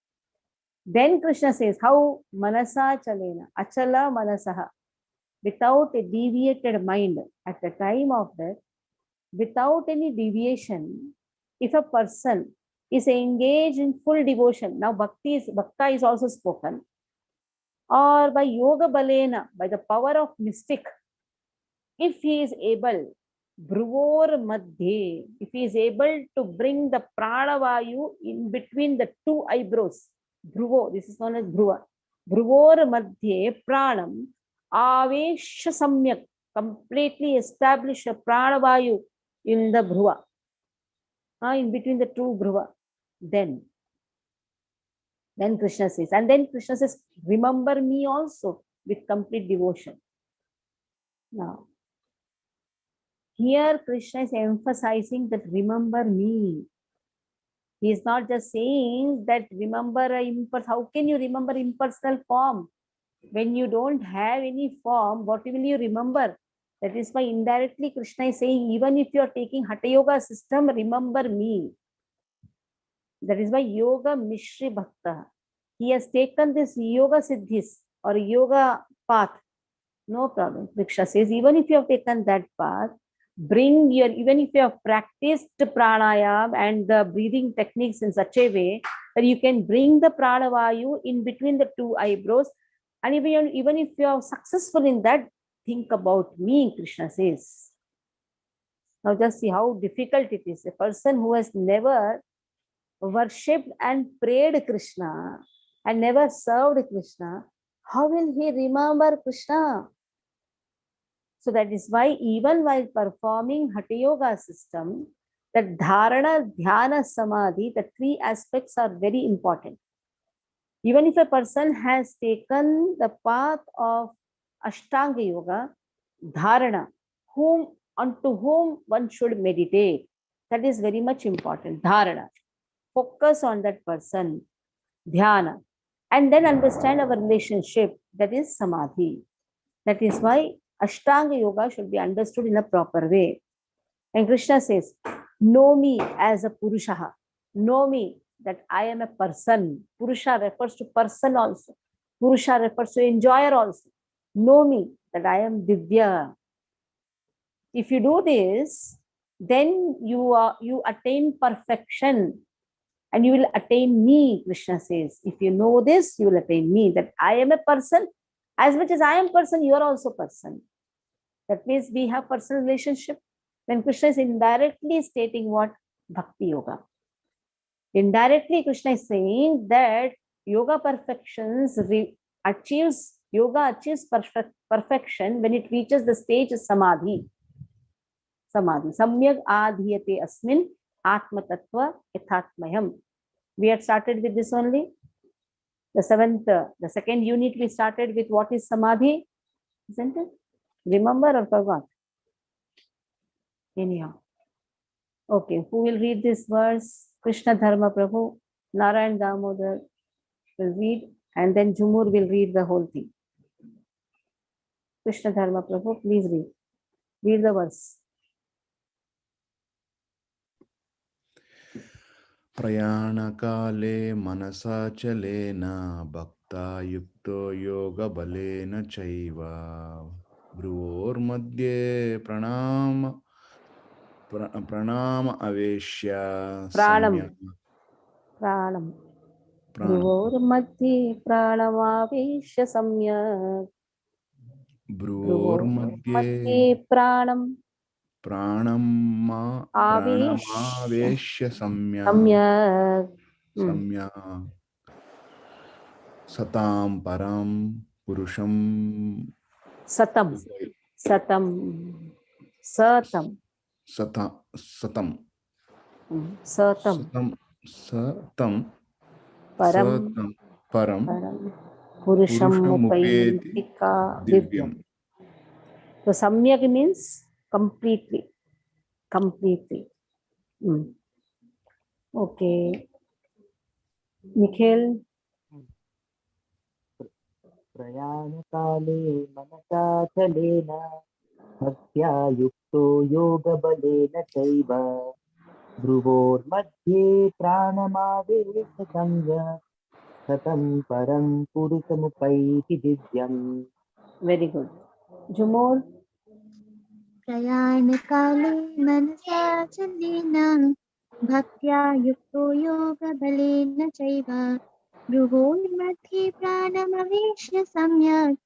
Then Krishna says, how manasa chalena, achala manasaha, without a deviated mind at the time of death, without any deviation, if a person is engaged in full devotion, now bhakta is also spoken, or by yoga balena, by the power of mystic, if he is able, Bruvor Madhye, if he is able to bring the pranavayu in between the two eyebrows, Dhruvo, this is known as Dhruva, Bruvor Madhye Pranam, Avesha Samyak, completely establish a pranavayu in the Dhruva, in between the two Dhruva, then Krishna says, and then Krishna says, remember me also with complete devotion. Now, here Krishna is emphasizing that remember me. He is not just saying that remember how can you remember impersonal form? When you don't have any form, what will you remember? That is why indirectly Krishna is saying, even if you are taking Hatha Yoga system, remember me. That is why Yoga Mishri Bhakta. He has taken this Yoga Siddhis or Yoga path. No problem. Krishna says, even if you have taken that path, even if you have practiced pranayam and the breathing techniques in such a way that you can bring the pranavayu in between the two eyebrows, and even if you are successful in that, think about me, Krishna says. Now just see how difficult it is. A person who has never worshipped and prayed Krishna and never served Krishna, how will he remember Krishna? So that is why even while performing Hatha Yoga system, that dharana, dhyana, samadhi, the three aspects are very important. Even if a person has taken the path of Ashtanga Yoga, dharana, unto whom one should meditate, that is very much important. Dharana, focus on that person, dhyana, and then understand our relationship, that is samadhi. That is why Ashtanga Yoga should be understood in a proper way. And Krishna says, know me as a Purusha. Know me that I am a person. Purusha refers to person also. Purusha refers to enjoyer also. Know me that I am Divya. If you do this, then you attain perfection and you will attain me, Krishna says. If you know this, you will attain me, that I am a person. As much as I am person, you are also person. That means we have personal relationship. Then Krishna is indirectly stating what? Bhakti Yoga. Indirectly, Krishna is saying that yoga achieves perfection when it reaches the stage of samadhi. Samadhi. Samyak adhiyate asmin atma tattva yathatmayam. We had started with this only. The second unit we started with what is samadhi, isn't it? Remember or forgot? Anyhow. Okay, who will read this verse? Krishna Dharma Prabhu, Narayan Damodar will read, and then Jumur will read the whole thing. Krishna Dharma Prabhu, please read. Read the verse. Prayanakale manasachalena bhakta yukto yoga balena chaiva bhruvor madhye pranama aveshya Pranam. samyak Pranam. Bhruvor madhye pranamaveshya samyak. Bhruvor madhye pranam. Pranamaveshya samyak. Samyak Satam Param Purusham Satam. Satam. Satam. Satam Satam. Satam Param. Param Purusham Purushamupeti Upaitika Divyam. Divyam. So Samyak means completely. Completely. Okay. Nikhil. प्रयाणकाले मनसाचलेन भक्त्या युक्तो योगबलेन चैव भ्रुवोर्मध्ये प्राणमावेश सम्यक् सतं परं पुरुषमुपैति दिव्यम् Very good. Jumor, प्रयाणकाले मनसाचलेन भक्त्या युक्तो योगबलेन चैव भ्रुवोर्मध्ये प्राणमवेश्य सम्यक्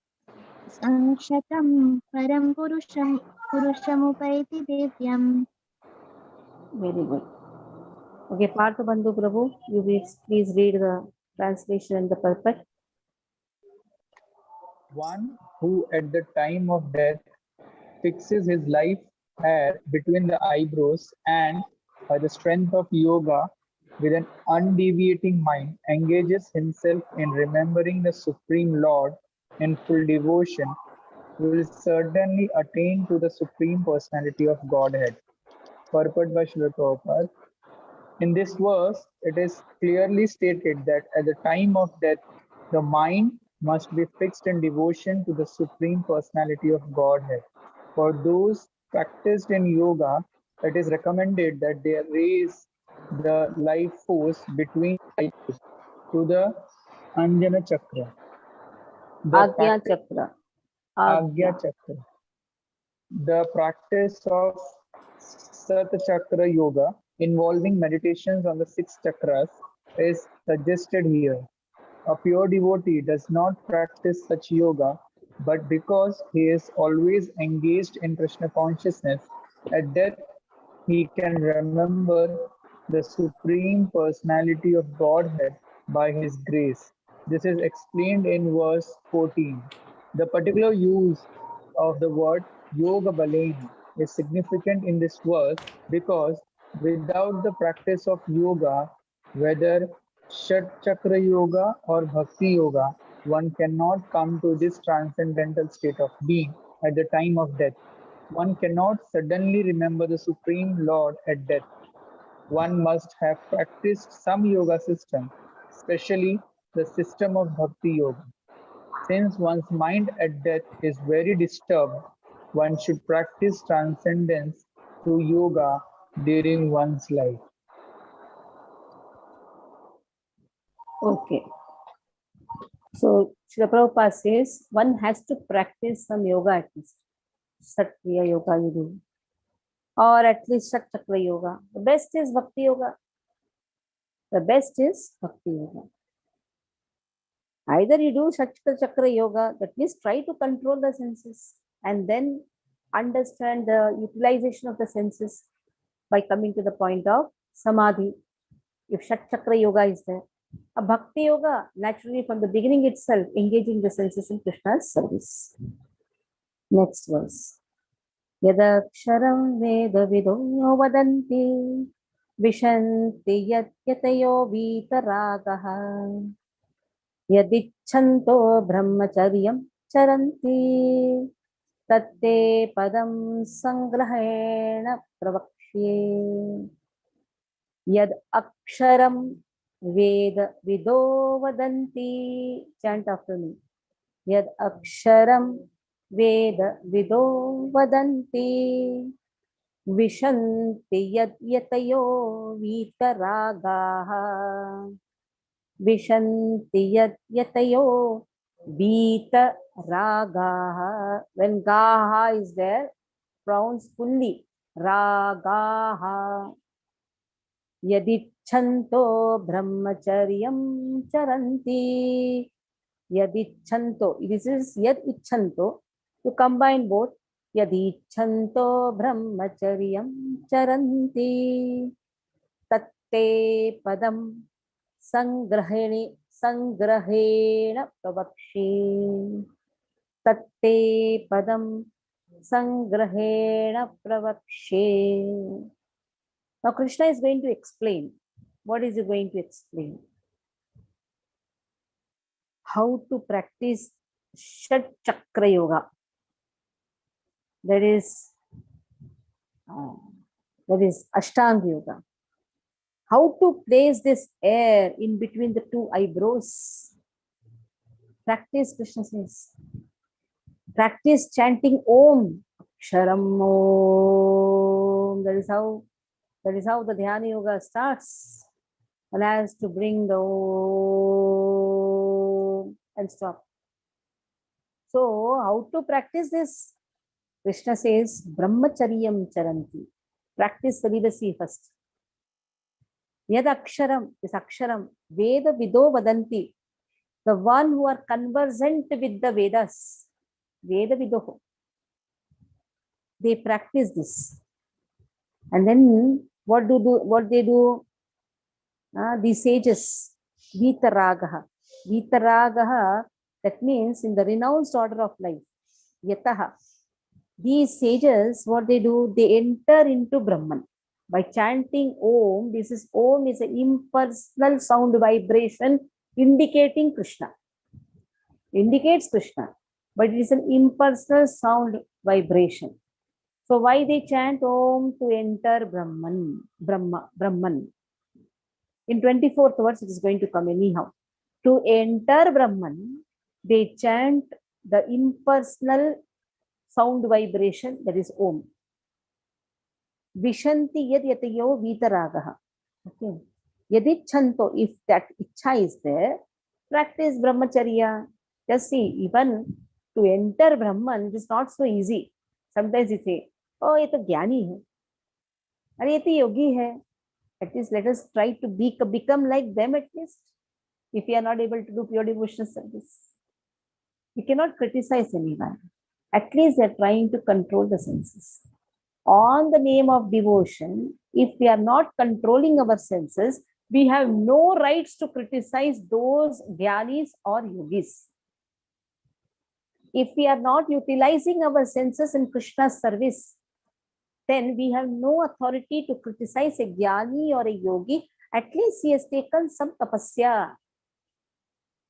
संशतं परं पुरुषमुपैति दिव्यम्. very good. Okay, Partha Bandhu Prabhu, you please read the translation and the purport. One who at the time of death fixes his life hair between the eyebrows and, by the strength of yoga, with an undeviating mind, engages himself in remembering the Supreme Lord in full devotion, will certainly attain to the Supreme Personality of Godhead. Purport by Srila Prabhupada. In this verse, it is clearly stated that at the time of death, the mind must be fixed in devotion to the Supreme Personality of Godhead. For those practiced in yoga, it is recommended that they raise the life force between the eyebrows to the Anjana Chakra. Agya Chakra. Agya Chakra. The practice of Sat Chakra Yoga, involving meditations on the 6 chakras, is suggested here. A pure devotee does not practice such yoga, but because he is always engaged in Krishna consciousness, at death he can remember the Supreme Personality of Godhead by his grace. This is explained in verse 14. The particular use of the word yoga balena is significant in this verse because without the practice of yoga, whether Shat Chakra Yoga or Bhakti Yoga, one cannot come to this transcendental state of being at the time of death. One cannot suddenly remember the Supreme Lord at death. One must have practiced some yoga system, especially the system of Bhakti Yoga. Since one's mind at death is very disturbed, one should practice transcendence through yoga during one's life. Okay. So, Srila Prabhupada says one has to practice some yoga at least. Satriya Yoga you do. Or at least Shat Chakra Yoga. The best is Bhakti Yoga. The best is Bhakti Yoga. Either you do Shat Chakra Yoga, that means try to control the senses and then understand the utilization of the senses by coming to the point of Samadhi. If Shat Chakra Yoga is there. A Bhakti Yoga, naturally from the beginning itself, engaging the senses in Krishna's service. Next verse. Yadaksharam Veda Vido Vadanti Vishanti Yatayo Vitaragaha Yadichanto Brahmacharyam Charanti Tatte Padam Sangrahena Pravakshye Yad Aksharam Veda Vido Vadanti. Chant after me. Yad Aksharam Veda Vido Vadanti Vishanti Yad Yatayo Vitaragaha Vishanti Yad Yatayo Vitaragaha. When Gaha is there, pronouns fully. Ragaha. Yadichanto brahmacharyam charanti. Yadichanto. This is yad ichanto. To combine both. Yadichanto brahmacharyam charanti. Tatte padam sangrahena pravakshi. Tatte padam sangrahena pravakshi. Now Krishna is going to explain. What is he going to explain? How to practice Shat Chakra Yoga. That is Ashtanga Yoga. How to place this air in between the two eyebrows. Practice, Krishna says. Practice chanting Om. Aksharam Om. That is how the Dhyana Yoga starts. One has to bring the Om and stop. So, how to practice this? Krishna says, Brahmacharyam charanti. Practice celibacy first. Yad aksharam, this aksharam, Veda vido vadanti. The one who are conversant with the Vedas. Veda vidoho. They practice this. And then what they do? These sages, Vitaragaha. Vitaragaha, that means in the renounced order of life. Yataha. These sages, what they do? They enter into Brahman. By chanting Om, Om is an impersonal sound vibration indicating Krishna. Indicates Krishna, but it is an impersonal sound vibration. So why they chant Om? To enter Brahman. Brahman. In 24th verse, it is going to come anyhow. To enter Brahman, they chant the impersonal sound vibration, that is Om. Vishanti yad yatayo vitaragaha. Okay. Yadichanto, if that ichha is there, practice brahmacharya. Just see, even to enter Brahman, it is not so easy. Sometimes you say, oh, ye to jnani hai. Are ye to yogi hai. At least let us try to become like them at least. If we are not able to do pure devotional service. We cannot criticize anyone. At least they are trying to control the senses. On the name of devotion, if we are not controlling our senses, we have no rights to criticize those jnanis or yogis. If we are not utilizing our senses in Krishna's service, then we have no authority to criticize a jnani or a yogi. At least he has taken some tapasya.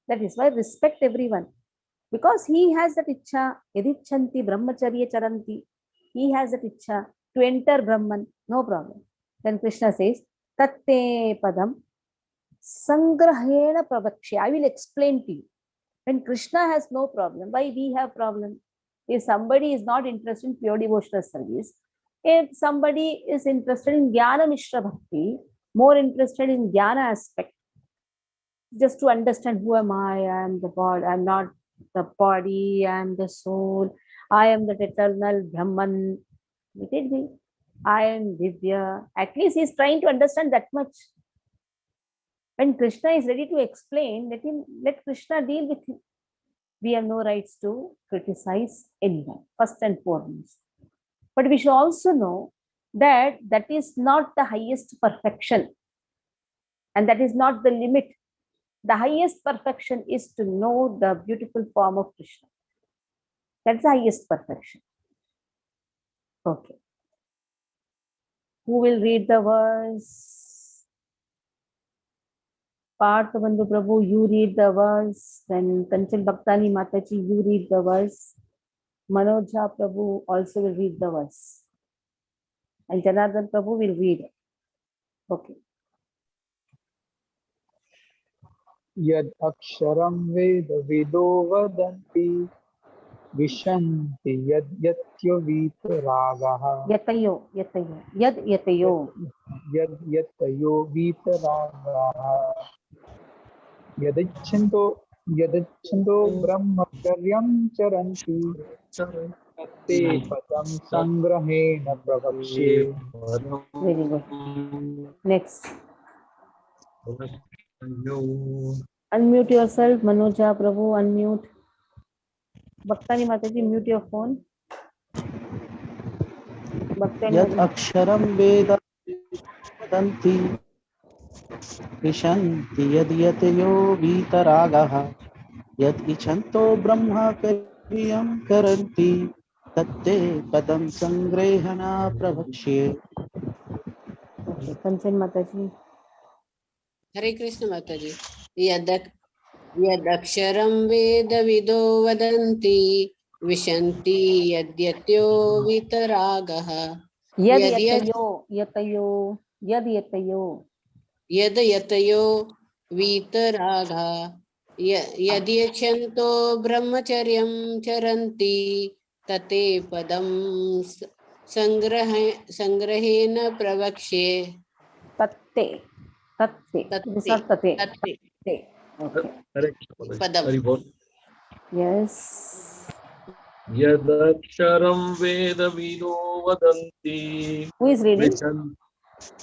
That is why respect everyone. Because he has that ichha, yadichanti brahmacharya charanti. He has that ichha to enter Brahman, no problem. Then Krishna says, Tatte padam sangrahena pravakshya. I will explain to you. When Krishna has no problem, why we have problem? If somebody is not interested in pure devotional service, if somebody is interested in Jnana Mishra Bhakti, more interested in Jnana aspect, just to understand who am I am the body, I am not the body, I am the soul, I am the eternal Brahman. Let it be. I am Divya. At least he is trying to understand that much. When Krishna is ready to explain, let Krishna deal with him. We have no rights to criticize anyone, first and foremost. But we should also know that that is not the highest perfection. And that is not the limit. The highest perfection is to know the beautiful form of Krishna. That's the highest perfection. Okay. Who will read the verse? Parthabandhu Prabhu, you read the verse. Then Kanchan Bhaktani Mataji, you read the verse. Manojha Prabhu also will read the verse. And Janardhan Prabhu will read it. Okay. Yad aksharam veda vido vadanti vishanti yad yatyo vitaragaha. Yatayo. Yad yatayo. Yad yatayo vitaragaha. Yadichanto brahmacharyam charanti tatte padam sangrahena pravakshe. Very good. Next. Unmute yourself, Manoja Prabhu, unmute. Bhaktani Mataji, mute your phone. Yad aksharam veda vadanti vishanti yad yatayo vitaragaha yad ichanto brahma karyam karanti tatte padam sangrehana pravakshe. Okay, Kanchan Mataji. Hare Krishna Mataji. Yadaksharam veda vido vadanti vishanti yadyatyo vitaragaha Yad yadayatayo vitaragha yadyachanto brahmacharyam charanti tate padam sangrahena pravakshe. Tatte. Tatte. It is not tate. Tatte. Tatte. Okay. Hare Padam. Hare Bol. Yes. Yadaksharam Veda Vido Vadanti. Who is reading?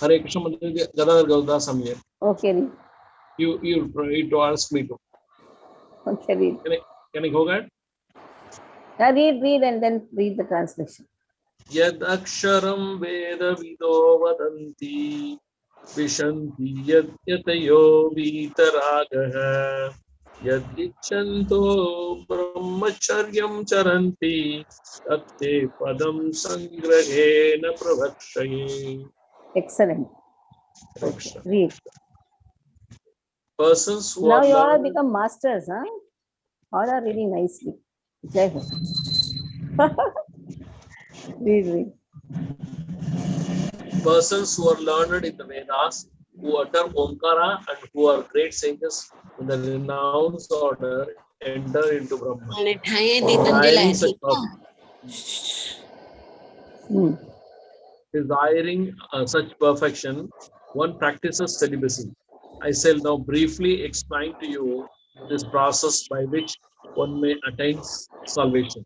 Hare Krishna Mandir Gadadhar Gaudas Samir. Okay. Read. You try to ask me to. Okay. Read. Can I go ahead? Yeah, read and then read the translation. Yadaksharam Veda Vido Vadanti. Vishanti Yatayo Vitaragaha. Yadichanto Brahmacharyam Charanti. Tatte Padam Sangrahena Pravakshaye. Excellent. Okay. Read. Persons who Now are you all have learned, become masters, huh? All are reading nicely. Jai Ho. Read. persons who are learned in the Vedas, who utter Omkara and who are great sages in the renounced order, enter into Brahman. Desiring such perfection, one practices celibacy. I shall now briefly explain to you this process by which one may attain salvation.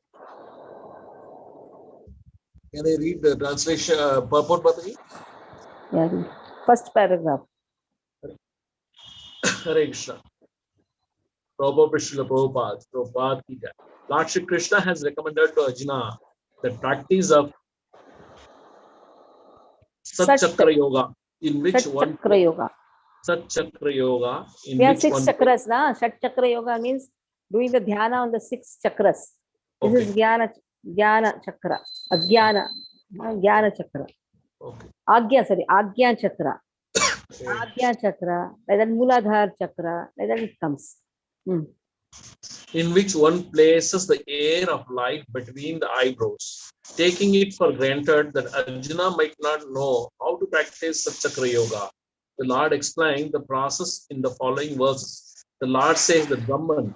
Can I read the translation, purport, Bhataji? Yeah, read. First paragraph. Hare Krishna. Prabhupada ki jai. Lord Shri Krishna has recommended to Arjuna the practice of Sat Chakra Yoga, in which one Chakra Yoga. Sat Chakra Yoga, in We have which 6 one chakras, na? Shat Chakra Yoga means doing the dhyana on the 6 chakras. This is Jnana Chakra, Jnana Chakra. Okay. Agya Chakra. Agya Chakra, like that Muladhar Chakra, like that it comes. In which one places the air of light between the eyebrows, taking it for granted that Arjuna might not know how to practice Chakra Yoga. The Lord explained the process in the following verses. The Lord says that Brahman,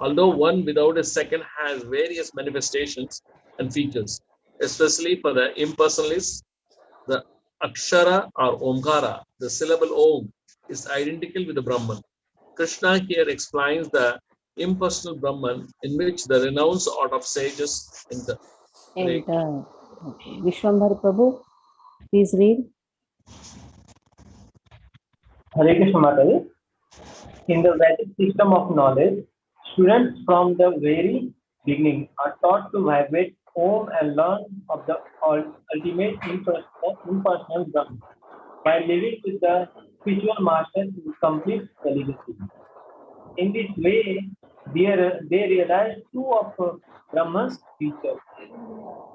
although one without a second, has various manifestations and features, especially for the impersonalists. The Akshara or Omkara, the syllable Om, is identical with the Brahman. Krishna here explains the impersonal Brahman in which the renounced art of sages enter. Okay. Vishwambhar Prabhu, please read. Hare Krishna Mataji. In the Vedic system of knowledge, students from the very beginning are taught to vibrate Om and learn of the ultimate impersonal Brahman by living with the spiritual master in complete celibacy. In this way, they realize two of Brahman's features.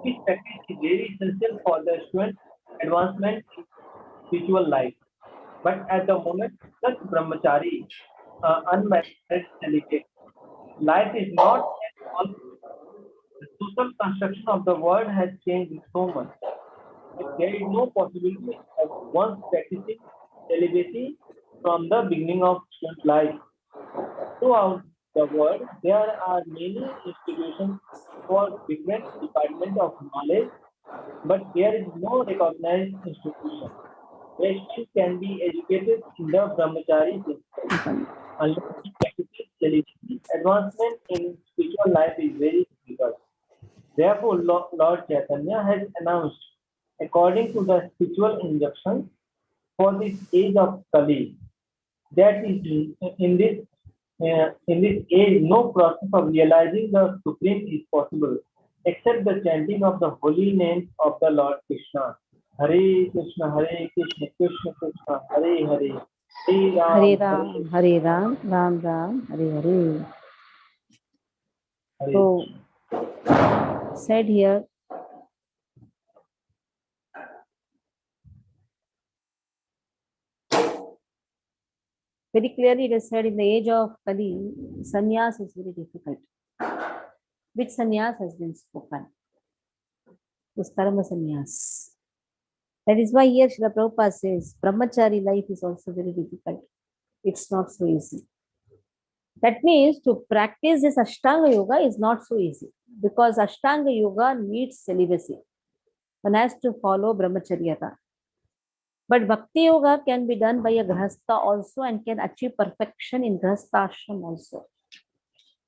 This practice is very essential for the student's advancement in spiritual life. But at the moment, such brahmachari, unmarried celibate, life is not at all. The social construction of the world has changed so much. There is no possibility of one practicing celibacy from the beginning of student life. Throughout the world, there are many institutions for different departments of knowledge, but there is no recognized institution where students can be educated in the brahmachari system. Unless he practices celibacy, advancement in spiritual life is very difficult. Therefore, Lord Chaitanya has announced, according to the spiritual instructions for this age of Kali, that is in this age, no process of realizing the Supreme is possible except the chanting of the holy names of the Lord Krishna. Hare Krishna, Krishna Krishna, Hare Hare, Hare Ram, Hare Ram, Ram Ram, Hare Hare. So, said here, very clearly it is said in the age of Kali, sannyas is very difficult. Which sannyas has been spoken? This karma sannyas. That is why here Srila Prabhupada says, brahmachari life is also very difficult. It's not so easy. That means to practice this Ashtanga Yoga is not so easy because Ashtanga Yoga needs celibacy. One has to follow brahmacharyata. But Bhakti Yoga can be done by a Grahastha also and can achieve perfection in Grahastha ashram also.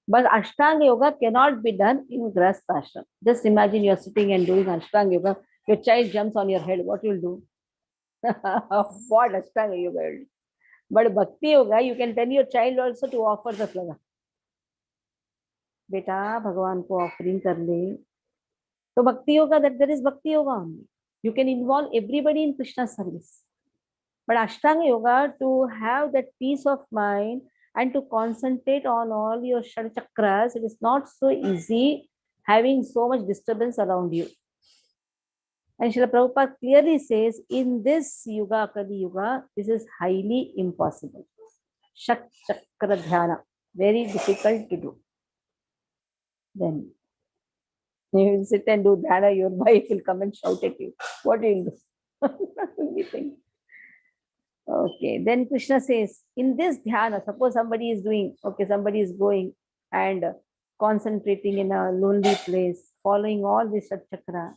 But Ashtanga Yoga cannot be done in Grahastha ashram. Just imagine you are sitting and doing Ashtanga Yoga, your child jumps on your head, what you will do? What Ashtanga Yoga will do? But Bhakti Yoga, you can tell your child also to offer the flower. Beta, Bhagavan ko offering kar le. So Bhakti Yoga, that there is Bhakti Yoga only. You can involve everybody in Krishna's service. But Ashtanga Yoga, to have that peace of mind and to concentrate on all your Shad Chakras, it is not so easy having so much disturbance around you. And Srila Prabhupada clearly says, in this Yuga, Kali Yuga, this is highly impossible. Shat Chakra Dhyana, very difficult to do. Then you will sit and do Dhyana, your wife will come and shout at you. What will you do? Okay, then Krishna says, in this dhyana, suppose somebody is doing, somebody is going and concentrating in a lonely place, following all this chakra.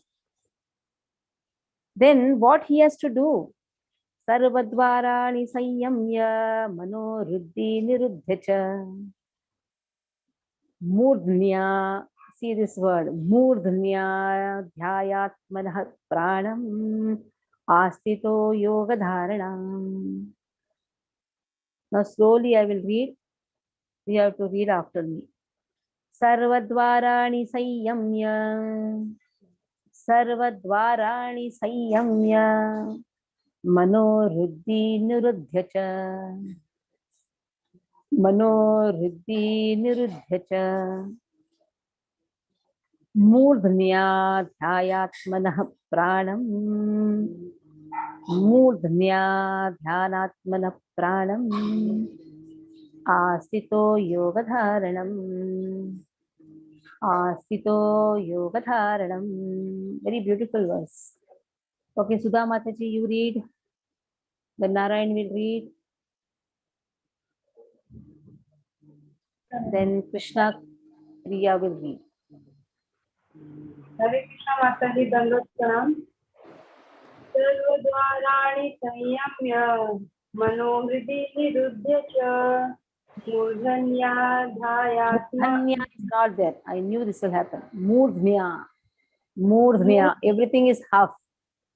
Then what he has to do? Sarvadvarani sanyamya manoruddhi niruddhacha. Murdhnya, see this word, murdhnya dhyayatmanah pranam astito yoga dharanam. Now slowly I will read. You have to read after me. Sarvadvarani sanyamya. Sarvadvarani sanyamya. Manoruddhi niruddhacha. Manoruddhi niruddhacha. Murdhnya dhyayatmanah pranam. Murdhnya dhyanatmanah pranam. Astito yoga dharanam. Astito yoga dharanam. Very beautiful verse. Okay, Sudha Mataji, you read. Then Narayan will read. Then Krishna Priya will read. Hare Krishna Mataji, Dandat Pranam. Sarvadvarani sanyamya manohridi niruddhya cha. Murdhanya dhayatma. Murdhanya is not there. I knew this will happen. Murdhnya. Murdhnya. Everything is half.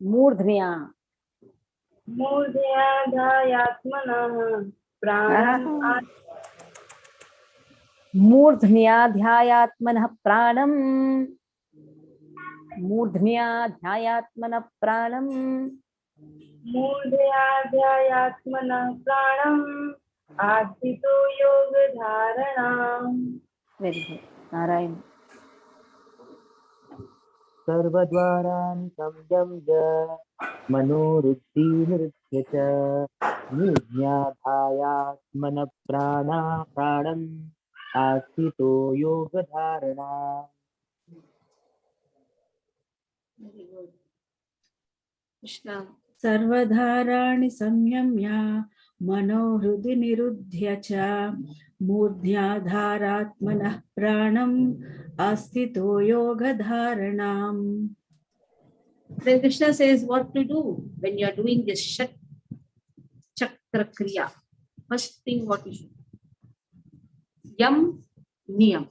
Murdhnya. Murdhya dhayatmanah pranam. Murdhnya dhyayatmanah pranam. Murdhnya dhyayatmanah pranam. Murdhya dhayatmanah pranam. Astito yoga dharanam. Very good. Narayan. सर्वद्वाराणि संयम्य मनोरुद्धि निरुध्य च निज्ञाधायात्मनः प्राणम् आस्थितो योगधारणा. Krishna. सर्वधाराणि संयम्य मनोहृदि निरुध्य च मूर्ध्याधारात्मनः प्राणम् आस्थितो योगधारणाम्. Then Krishna says what to do when you are doing this Shat Chakra Kriya. First thing what you should do. Yam Niyam.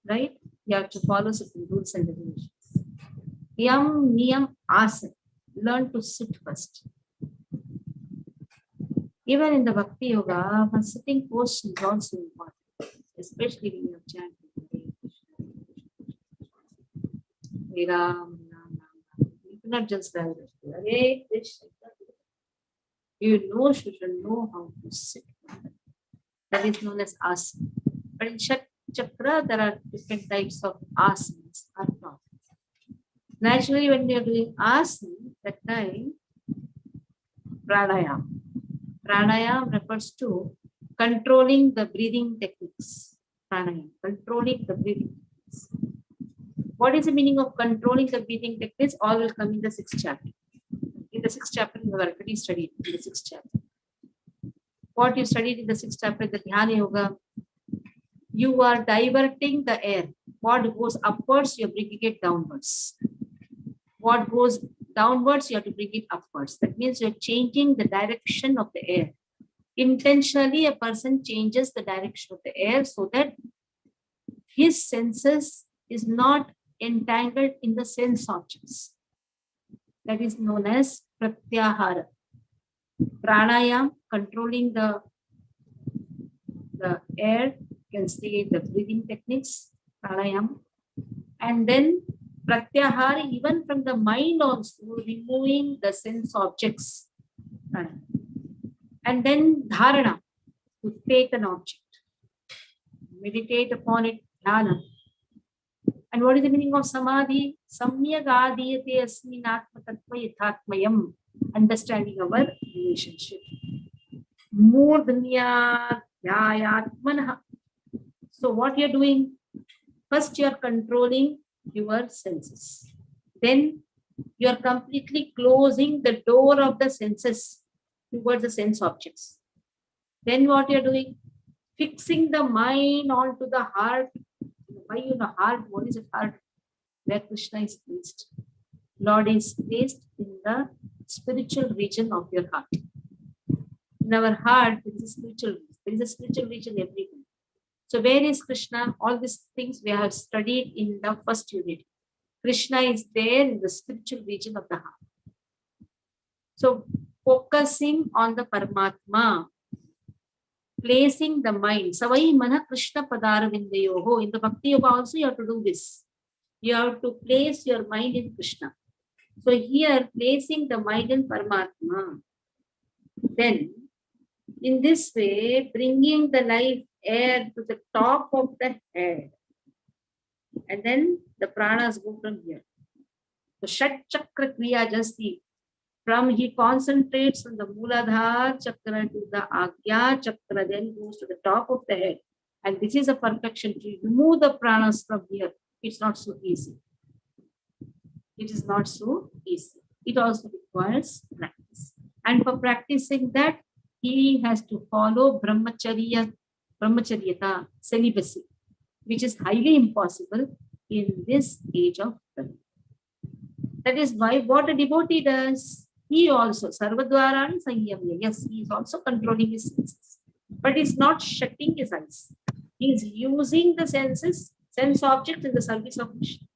Right? You have to follow certain rules and regulations. Yam Niyam Asana. Learn to sit first. Even in the Bhakti Yoga, one sitting position is also important, especially when you are chanting. Hare Ram, Ram, Ram. You cannot just tell it. Hare Krishna. You should know how to sit. That is known as asana. But in Shat Chakra, there are different types of asanas. Naturally, when you are doing asana, that time, pranayam. Pranayam refers to controlling the breathing techniques. Pranayam, controlling the breathing techniques. What is the meaning of controlling the breathing techniques? All will come in the 6th chapter. In the 6th chapter, you have already studied in the 6th chapter. What you studied in the 6th chapter, the Dhyana Yoga, you are diverting the air. What goes upwards, you are bringing it downwards. What goes downwards, you have to bring it upwards. That means you're changing the direction of the air. Intentionally, a person changes the direction of the air so that his senses is not entangled in the sense objects. That is known as pratyahara. Pranayam, controlling the air, you can see the breathing techniques, pranayam. And then pratyahara, even from the mind also, removing the sense objects. And then dharana, to take an object, meditate upon it, dhyana. And what is the meaning of samadhi? Samyagadiyate asmin atma tattva yathatmayam, understanding our relationship. Murdhnya dhyayatmanah. So what you're doing? First, you're controlling your senses. Then you're completely closing the door of the senses towards the sense objects. Then what you're doing? Fixing the mind onto the heart. Why you know heart? What is a heart? Where Krishna is placed. Lord is placed in the spiritual region of your heart. In our heart, there is a spiritual region everywhere. So where is Krishna? All these things we have studied in the first unit. Krishna is there in the spiritual region of the heart. So focusing on the Paramatma, placing the mind. Savai mana Krishna padaravindayoho. In the Bhakti Yoga also you have to do this. You have to place your mind in Krishna. So here, placing the mind in Paramatma. Then, in this way, bringing the life air to the top of the head. And then the pranas go from here. So Shat Chakra Kriya Jasti. From he concentrates on the Mooladhara Chakra to the Agya Chakra, then goes to the top of the head. And this is a perfection. To remove the pranas from here, it's not so easy. It is not so easy. It also requires practice. And for practicing that, he has to follow brahmacharyata, celibacy, which is highly impossible in this age of Kali. That is why what a devotee does, he also, sarvadvarani sanyamya, yes, he is also controlling his senses. But he's not shutting his eyes. He is using the senses, sense objects in the service of Krishna.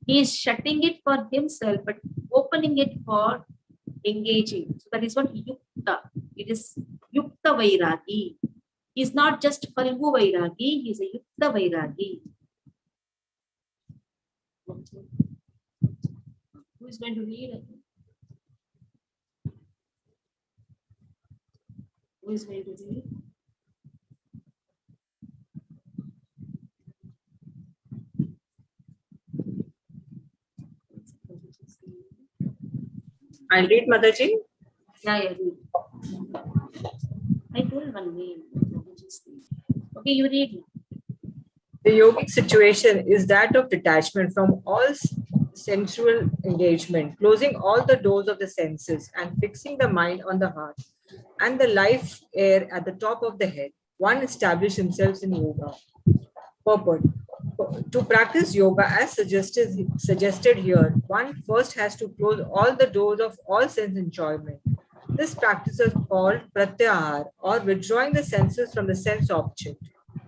He is shutting it for himself, but opening it for engaging. So that is what yukta. It is yukta vairagi. He is not just falgu vairagi, he is a yukta vairagi. Who is going to read? Who is going to read? I'll read, Mataji. Yeah, read. I told one name. Okay, you read. The yogic situation is that of detachment from all sensual engagement, closing all the doors of the senses and fixing the mind on the heart and the life air at the top of the head. One establishes himself in yoga. Purport. To practice yoga as suggested here, one first has to close all the doors of all sense enjoyment. This practice is called pratyahara, or withdrawing the senses from the sense object.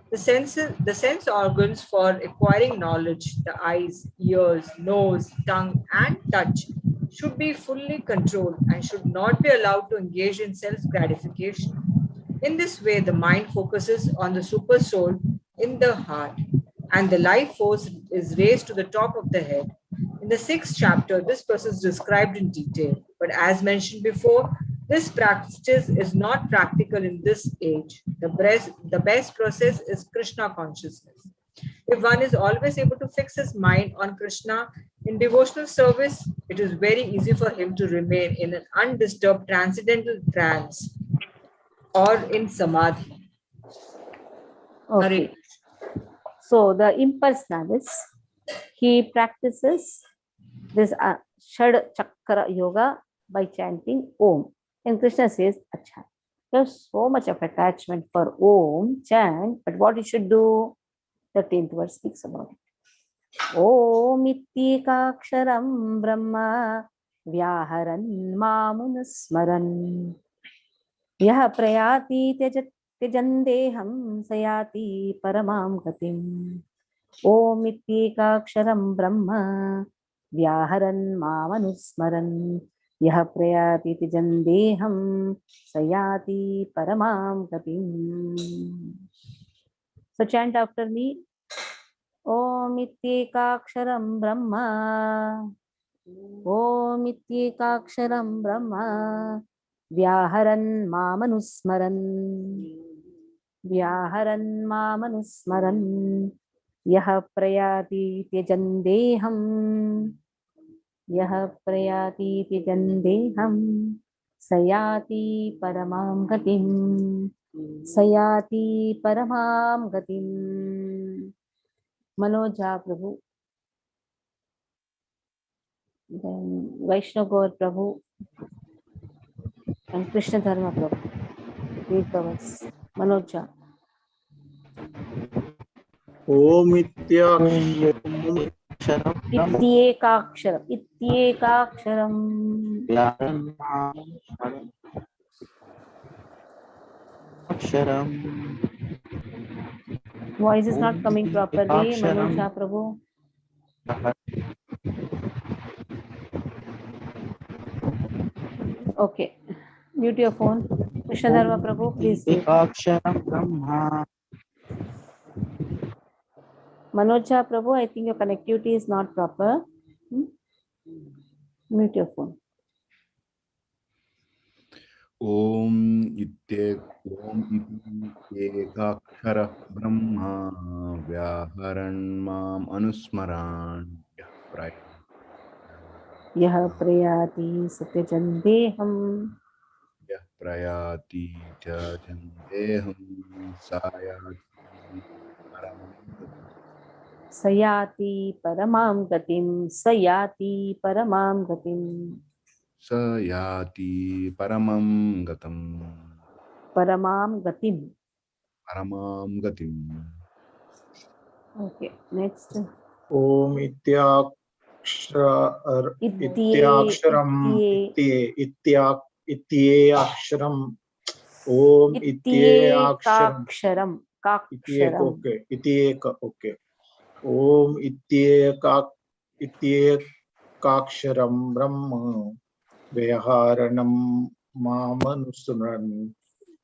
The sense organs for acquiring knowledge, the eyes, ears, nose, tongue, and touch, should be fully controlled and should not be allowed to engage in self-gratification. In this way, the mind focuses on the super soul in the heart, and the life force is raised to the top of the head. In the 6th chapter, this process is described in detail, but as mentioned before, this practice is not practical in this age. The best process is Krishna consciousness. If one is always able to fix his mind on Krishna in devotional service, it is very easy for him to remain in an undisturbed transcendental trance or in samadhi. Okay. So the impersonalis, he practices this Shad Chakra Yoga by chanting Om. And Krishna says, Acha, there's so much of attachment for Om, chant, but what you should do, the 10th verse speaks about it. ओमित्येकाक्षरं ब्रह्म व्याहरन् मामनुस्मरन् यः प्रयाति त्यजन् देहं स याति परमां गतिम् ओमित्येकाक्षरं ब्रह्म व्याहरन् मामनुस्मरन् यः प्रयाति त्यजन् देहं स याति परमां गतिम्. So chant after me. ओमित्येकाक्षरं ब्रह्म ओमित्येकाक्षरं ब्रह्म व्याहरन् मामनुस्मरन् यः प्रयाति त्यजन् देहं स याति परमां गतिम्. मनोजा प्रभु, then Vaishnav Gaur Prabhu and Krishna Dharma Prabhu. Read the verse. Manoja. Ityekaksharam. Voice is not coming properly, Manoja Prabhu. Okay, mute your phone. Krishna Dharma Prabhu, please. Manoja Prabhu, I think your connectivity is not proper. Mute your phone. Om Ityekakshara Brahma Vyaharan Mam Anusmaran Yah prayati satyajan deham sayati paramam gatim. Sayati Paramam Gatam. Paramam gatim. Okay, next. Om Ityaksharam. Om Ityekaksharam. Okay. Om Ityekaksharam Brahma Vyaharanam Mamanusmran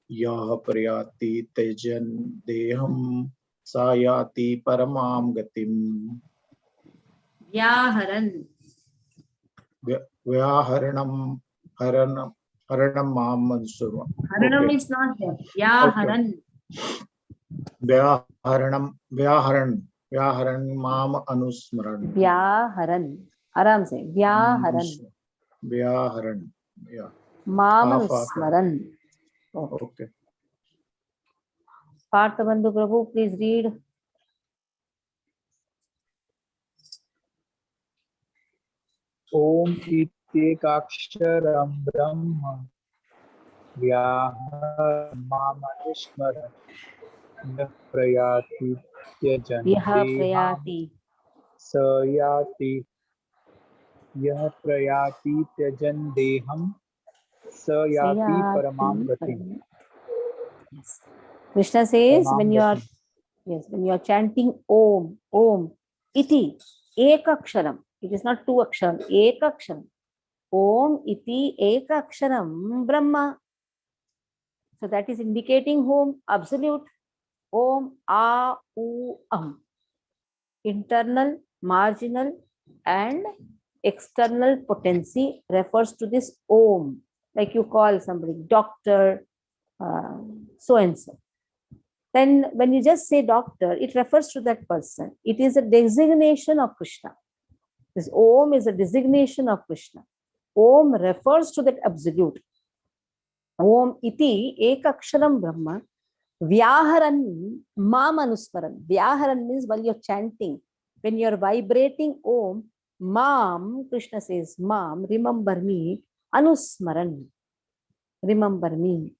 Yah Prayati Tejan Deham Sayati Paramam Gatim. Vyaharanam Mamanusmran. Haranam is not there. Vyaharan. Vyaharan Mam Anusmaran. Vyaharan. Aram se. Vyaharan. Yeah. Mamanusmaran. Okay. Parthabandhu Prabhu, please read. Om Ityekaksharam Brahma Vyaharan Mamanusmaran Yah Prayati Tyajan Deham Sayati Yah Prayati Tyajan Deham Sayati Paramam Gatim. Krishna says when you are chanting Om, iti, ekaksharam. It is not two aksharam, ekaksharam. Om iti ekaksharam Brahma. So that is indicating whom? Absolute. Om, a, u, am. Internal, marginal, and external potency refers to this Om. Like you call somebody doctor, so and so. Then when you just say doctor, it refers to that person. It is a designation of Krishna. This Om is a designation of Krishna. Om refers to that absolute. Om iti ekaksharam Brahma Vyaharan Mam Anusmaran. Vyaharan means while you're chanting, when you're vibrating Om, Mam, Krishna says, Mam, remember me, Anusmaran, remember me.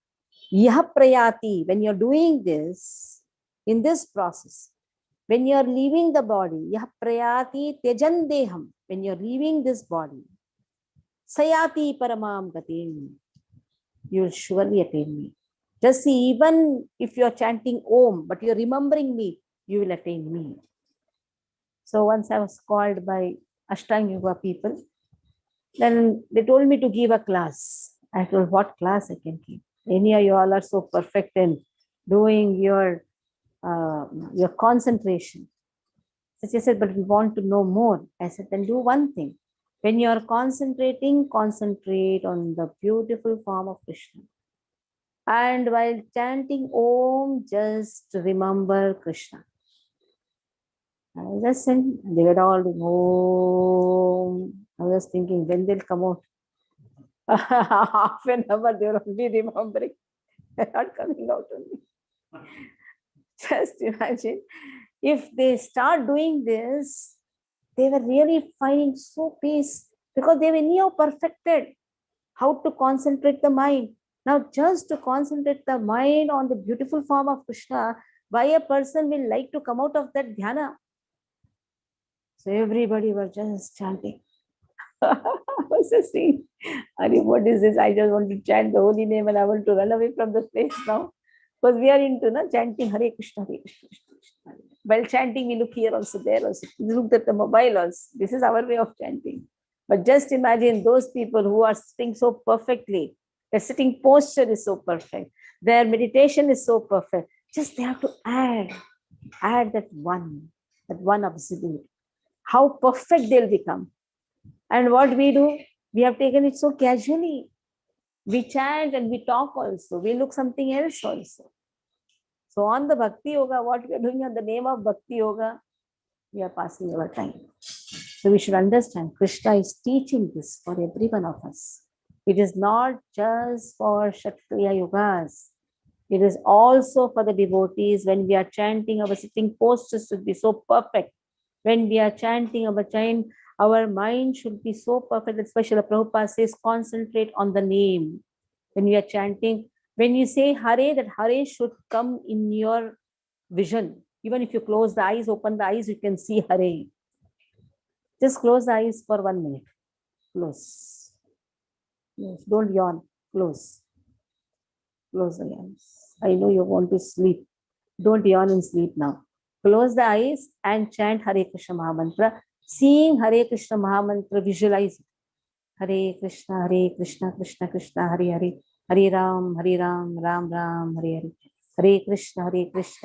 Yah prayati, when you're doing this, in this process, When you are leaving the body, yah prayati tejan deham, when you are leaving this body, sayati paramam gatim, you will surely attain me. Just see, even if you are chanting Om, but you are remembering me, you will attain me. So once I was called by Ashtanga Yoga people, then they told me to give a class. I told, what class I can give? Any of you all are so perfect in doing your concentration. So she said, but we want to know more. I said, then do one thing. When you are concentrating, concentrate on the beautiful form of Krishna. And while chanting Om, just remember Krishna. I was just saying, they were all doing Om. I was thinking, when they'll come out, half an hour they will only remembering. They're not coming out only. Just imagine, if they start doing this, they were really finding so peace because they were anyhow perfected how to concentrate the mind. Now, just to concentrate the mind on the beautiful form of Krishna, why a person will like to come out of that dhyana? So everybody was just chanting. I was just saying, Ari, what is this? I just want to chant the holy name and I want to run away from the place now. Because we are into chanting Hare Krishna, Hare Krishna, Krishna Krishna. While chanting, we look here also, there also. We look at the mobile also. This is our way of chanting. But just imagine those people who are sitting so perfectly. Their sitting posture is so perfect. Their meditation is so perfect. Just they have to add that one absolute. How perfect they'll become. And what we do, we have taken it so casually. We chant and we talk also. We look something else also. So on the Bhakti Yoga, what we are doing on the name of Bhakti Yoga, we are passing our time. So we should understand Krishna is teaching this for every one of us. It is not just for Kshatriya Yogas. It is also for the devotees. When we are chanting, our sitting postures should be so perfect. When we are chanting our chant, our mind should be so perfect. Especially Prabhupada says, concentrate on the name. When we are chanting, when you say Hare, that Hare should come in your vision. Even if you close the eyes, open the eyes, you can see Hare. Just close the eyes for 1 minute. Close. Yes, don't yawn. Close. Close the eyes. I know you want to sleep. Don't yawn and sleep now. Close the eyes and chant Hare Krishna Mahamantra. Seeing Hare Krishna Mahamantra, visualize it. Hare Krishna, Krishna Krishna, Hare Hare. Hare Ram, Ram Ram, Hare Hare. Hare Krishna,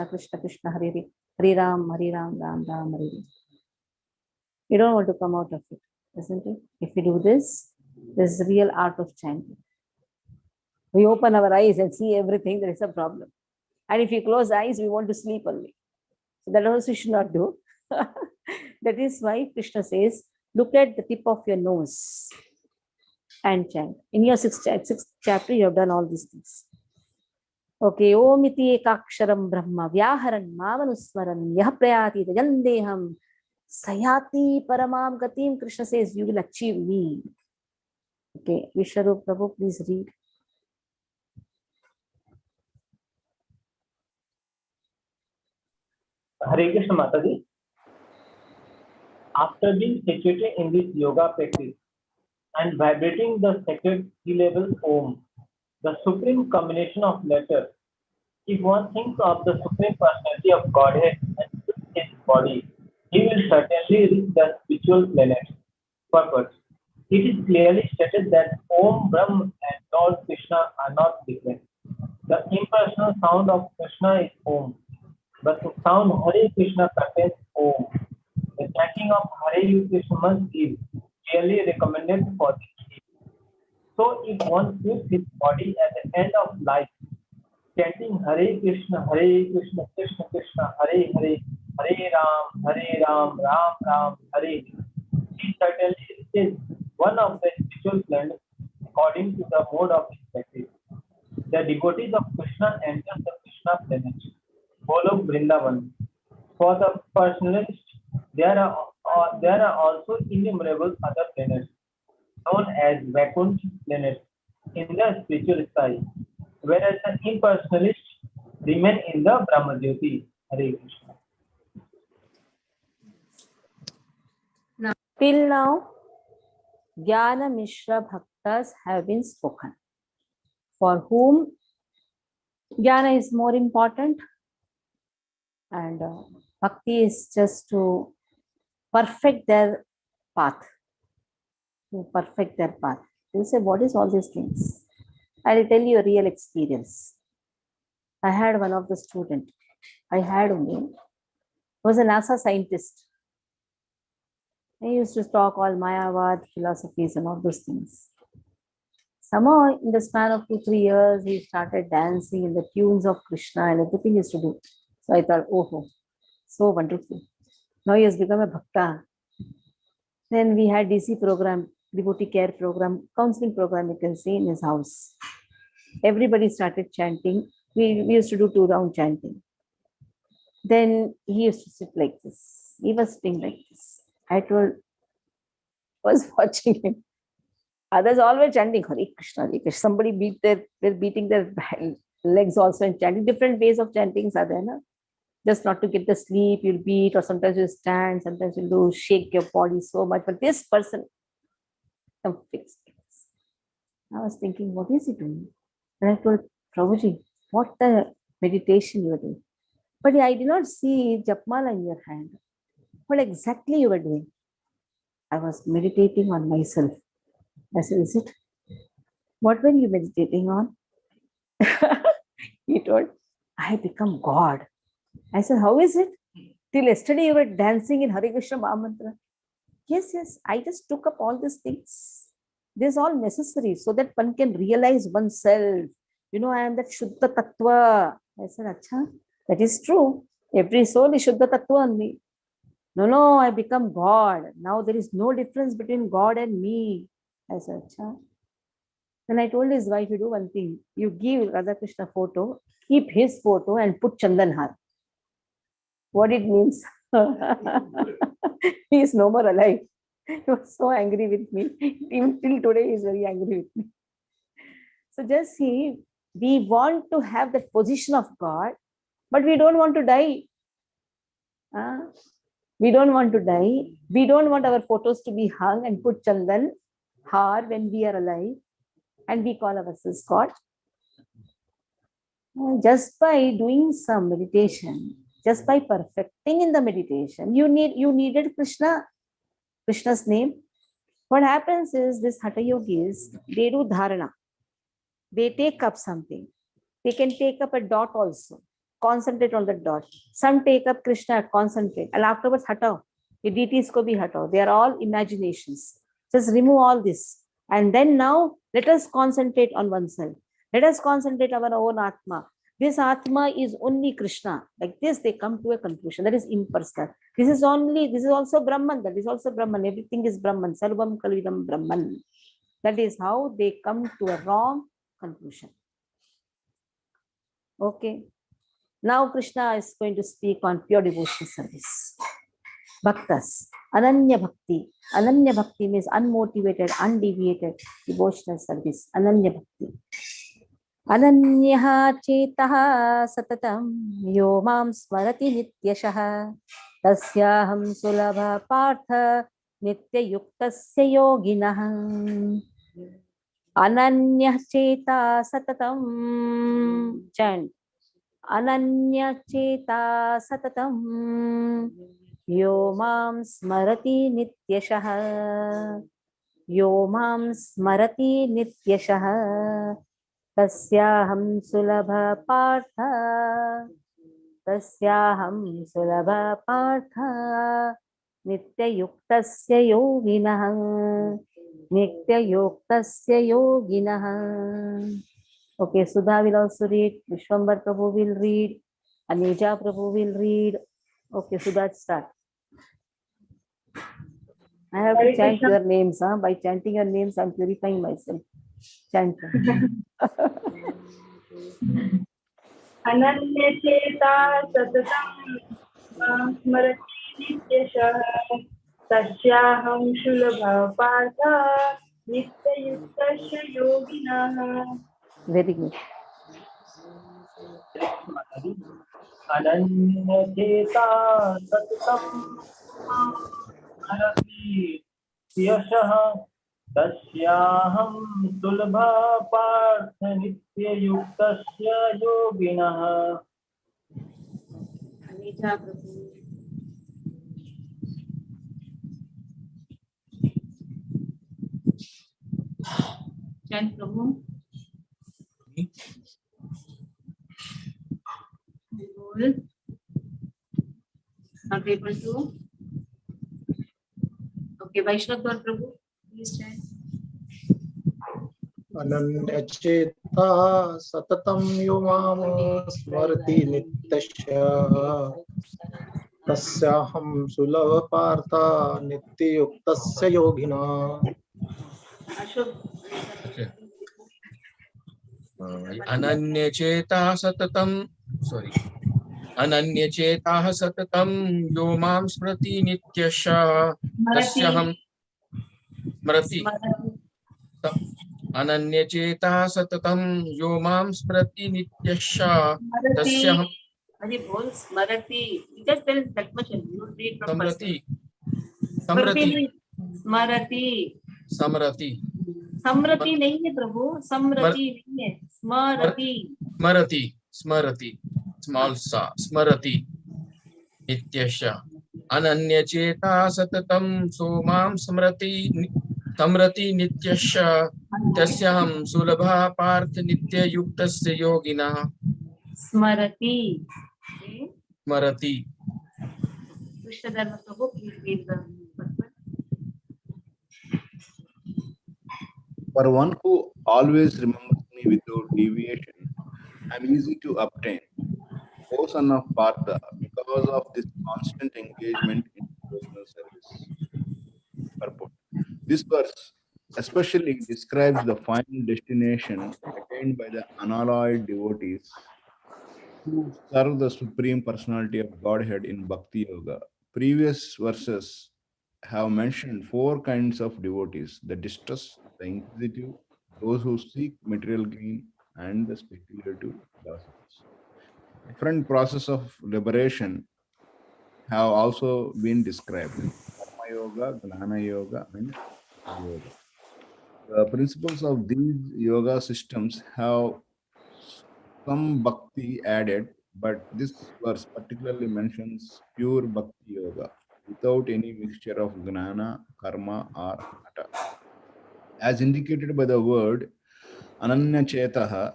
Krishna Krishna, Hare Hare. Hare Ram, Ram Ram, Hare Hare. You don't want to come out of it, isn't it? If we do this, this is real art of chanting. We open our eyes and see everything, there is a problem. And if we close eyes, we want to sleep only. So that also we should not do. That is why Krishna says, look at the tip of your nose and chant. In your sixth chapter, you have done all these things. Okay, Om iti ekaksharam brahma vyaharan mamanusmaran yah prayati tajandeham sayati paramam gatim. Krishna says, you will achieve me. Okay, Vishwarup Prabhu, please read. Hare Krishna Mataji. After being situated in this yoga practice and vibrating the sacred three-level Om, the supreme combination of letters, if one thinks of the supreme personality of Godhead and his body, he will certainly reach the spiritual planet. Purpose. It is clearly stated that Om, Brahm and Lord Krishna are not different. The impersonal sound of Krishna is Om, but the sound Hare Krishna contains Om. The chanting of Hare Krishna is clearly recommended for this. So if one feels his body at the end of life, chanting Hare Krishna, Krishna Krishna, Hare Hare, Hare Ram, Ram Ram, Hare, he certainly is one of the spiritual planets according to the mode of his practice. The devotees of Krishna enter the Krishna planet, follow Vrindavan. For the personalist, there are also innumerable other planets, known as Vaikuntha planets, in the spiritual sky, whereas the impersonalists remain in the Brahma Jyoti. Hare Krishna. Till now, Jnana Mishra Bhaktas have been spoken, for whom Jnana is more important and Bhakti is just to perfect their path. To perfect their path. You say, what is all these things? I'll tell you a real experience. I had one of the students. Was a NASA scientist. He used to talk all Mayavad, philosophies and all those things. Somehow in the span of 2-3 years, he started dancing in the tunes of Krishna and everything he used to do. So I thought, oh, so wonderful. Now he has become a bhakta. Then we had DC program, devotee care program, counseling program, you can see in his house. Everybody started chanting. We used to do 2-round chanting. Then he used to sit like this. He was sitting like this. I was watching him. Others always chanting Hare Krishna, Hare Krishna. Somebody were beating their legs also and chanting. Different ways of chantings are there. No? Just not to get the sleep, you'll beat, or sometimes you stand, sometimes you'll do shake your body so much. But this person, I'm fixed. I was thinking, what is he doing? And I told Prabhuji, what the meditation you are doing? But I did not see Japmala in your hand. What exactly you were doing? I was meditating on myself. I said, is it? What were you meditating on? He told, I have become God. I said, how is it? Till yesterday you were dancing in Hare Krishna Mahamantra. Yes, I just took up all these things. This is all necessary so that one can realize oneself. I am that Shuddha Tattva. I said, Acha, that is true. Every soul is Shuddha Tattva only. No, I become God. Now there is no difference between God and me. I said, Acha. Then I told his wife, you do one thing. You give Radha Krishna photo, keep his photo and put Chandan Har. What it means? He is no more alive. He was so angry with me. Even till today, he is very angry with me. So just see, we want to have the position of God, but we don't want to die. We don't want to die. We don't want our photos to be hung and put Chandan Har when we are alive. And we call ourselves God. Just by doing some meditation, just by perfecting in the meditation, you needed Krishna's name. What happens is this Hatha Yogis, they do dharana. They take up something. They can take up a dot also. Concentrate on the dot. Some take up Krishna, concentrate. And afterwards, hatao. The deities ko bhi hatao. They are all imaginations. Just remove all this. And then now, let us concentrate on oneself. Let us concentrate our own Atma. This Atma is only Krishna. Like this, they come to a conclusion. That is impersonal. This is also Brahman. That is also Brahman. Everything is Brahman. Sarvam Kalvidam Brahman. That is how they come to a wrong conclusion. Okay. Now Krishna is going to speak on pure devotional service. Bhaktas. Ananya Bhakti. Ananya Bhakti means unmotivated, undeviated devotional service. Ananya Bhakti. Ananyaha chetaha satatam yo mam smarati nityashah tasyaham sulabha partha nitya yuktasya yoginah. Ananya cheta satatam. Chant. Ananya cheta satatam yo mam smarati nityashah. Yo mam smarati nityashah tasyaham sulabha partha. Tasyaham sulabha partha nitya yuktasya yoginah. Nitya yuktasya yoginah. Okay, Sudha will also read, Vishwambar Prabhu will read, Aneja Prabhu will read. Okay, Sudha, start. I have to chant your names. By chanting your names, I am purifying myself. Chant. Ananya cheta satatam smarati nityashah tasyaham shulabha partha nitya yuktasya yoginah. Very good. Ananya cheta satatam smarati यशः तस्याहं सुलभा पार्थ नित्ययुक्तस्य योगिनः Chant Prabhu. Vibhul. Not able to. Okay, Vaishnav Prabhu, please chant. अनन्यचेता सततं यो मां स्मरति नित्यशः तस्याहं सुलभ पार्थ नित्ययुक्तस्य योगिना अनन्यचेता सततं sorry अनन्यचेताः सततं यो मां स्मरति नित्यशः तस्याहं स्मरति अनन्यचेताः सततं यो मां स्मरति नित्यशः तस्याहं Hari bol Smrati. Just tell that much and you read from समरति Smrati. समरति Smrati. समरति Samrati नहीं है प्रभु, समरति नहीं है, स्मरति. स्मरति स्मरति small sa स्मरति नित्यशः अनन्यचेता सततं सो मां स्मरति नित्यशः तस्याहं सुलभः पार्थ नित्ययुक्तस्य योगिनः स्मरति. स्मरति. Krishnadharma Prabhu, please read the purport. For one who always remembers me without deviation, I am easy to obtain. O son of Partha, because of this constant engagement in devotional service. Purport. This verse especially describes the final destination attained by the unalloyed devotees who serve the Supreme Personality of Godhead in Bhakti Yoga. Previous verses have mentioned four kinds of devotees: the distressed, the inquisitive, those who seek material gain, and the speculative philosophers. Different process of liberation have also been described: Karma Yoga, Gnana Yoga, and Yoga. The principles of these yoga systems have some bhakti added, but this verse particularly mentions pure bhakti yoga without any mixture of gnana, karma, or hata. As indicated by the word ananya chetaha,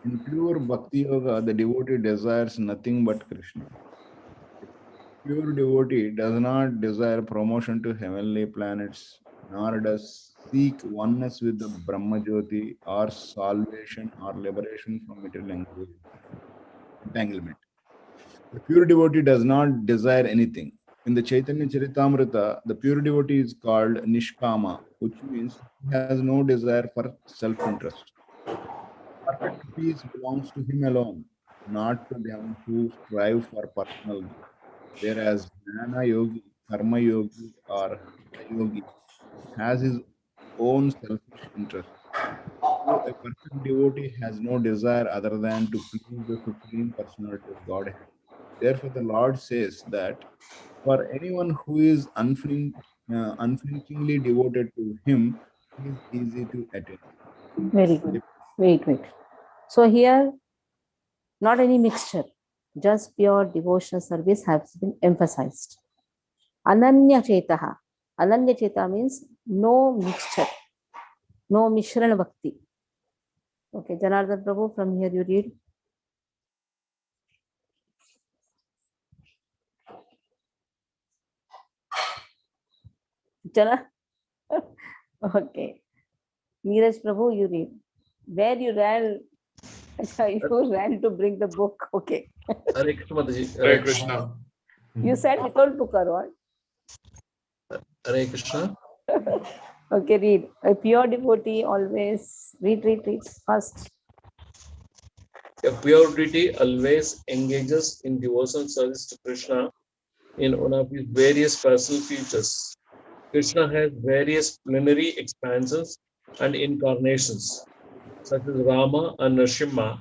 in pure bhakti yoga, the devotee desires nothing but Krishna. Pure devotee does not desire promotion to heavenly planets, nor does seek oneness with the Brahma Jyoti or salvation or liberation from material entanglement. The pure devotee does not desire anything. In the Chaitanya Charitamrita, the pure devotee is called Nishkama, which means he has no desire for self-interest. Perfect peace belongs to him alone, not to them who strive for personal gain. Whereas Jnana Yogi, Karma Yogi, or Hatha Yogi has his own selfish interest. So a perfect devotee has no desire other than to please the Supreme Personality of Godhead. Therefore, the Lord says that for anyone who is unflinchingly devoted to Him, He is easy to attain. Very good. Wait. So here, not any mixture, just pure devotional service has been emphasized. Ananya Chetaha. Ananya Cheta means no mixture, no Mishran Bhakti. Okay, Janardhan Prabhu, from here you read. Jana? Okay. Neeraj Prabhu, you read. Where you ran? You ran to bring the book. Okay. Hare Krishna Mataji. Hare Krishna. You said without book or what? Hare Krishna. Okay, read. A pure devotee always read first. A pure devotee always engages in devotional service to Krishna in one of his various personal features. Krishna has various plenary expansions and incarnations, such as Rama and Nrsimha,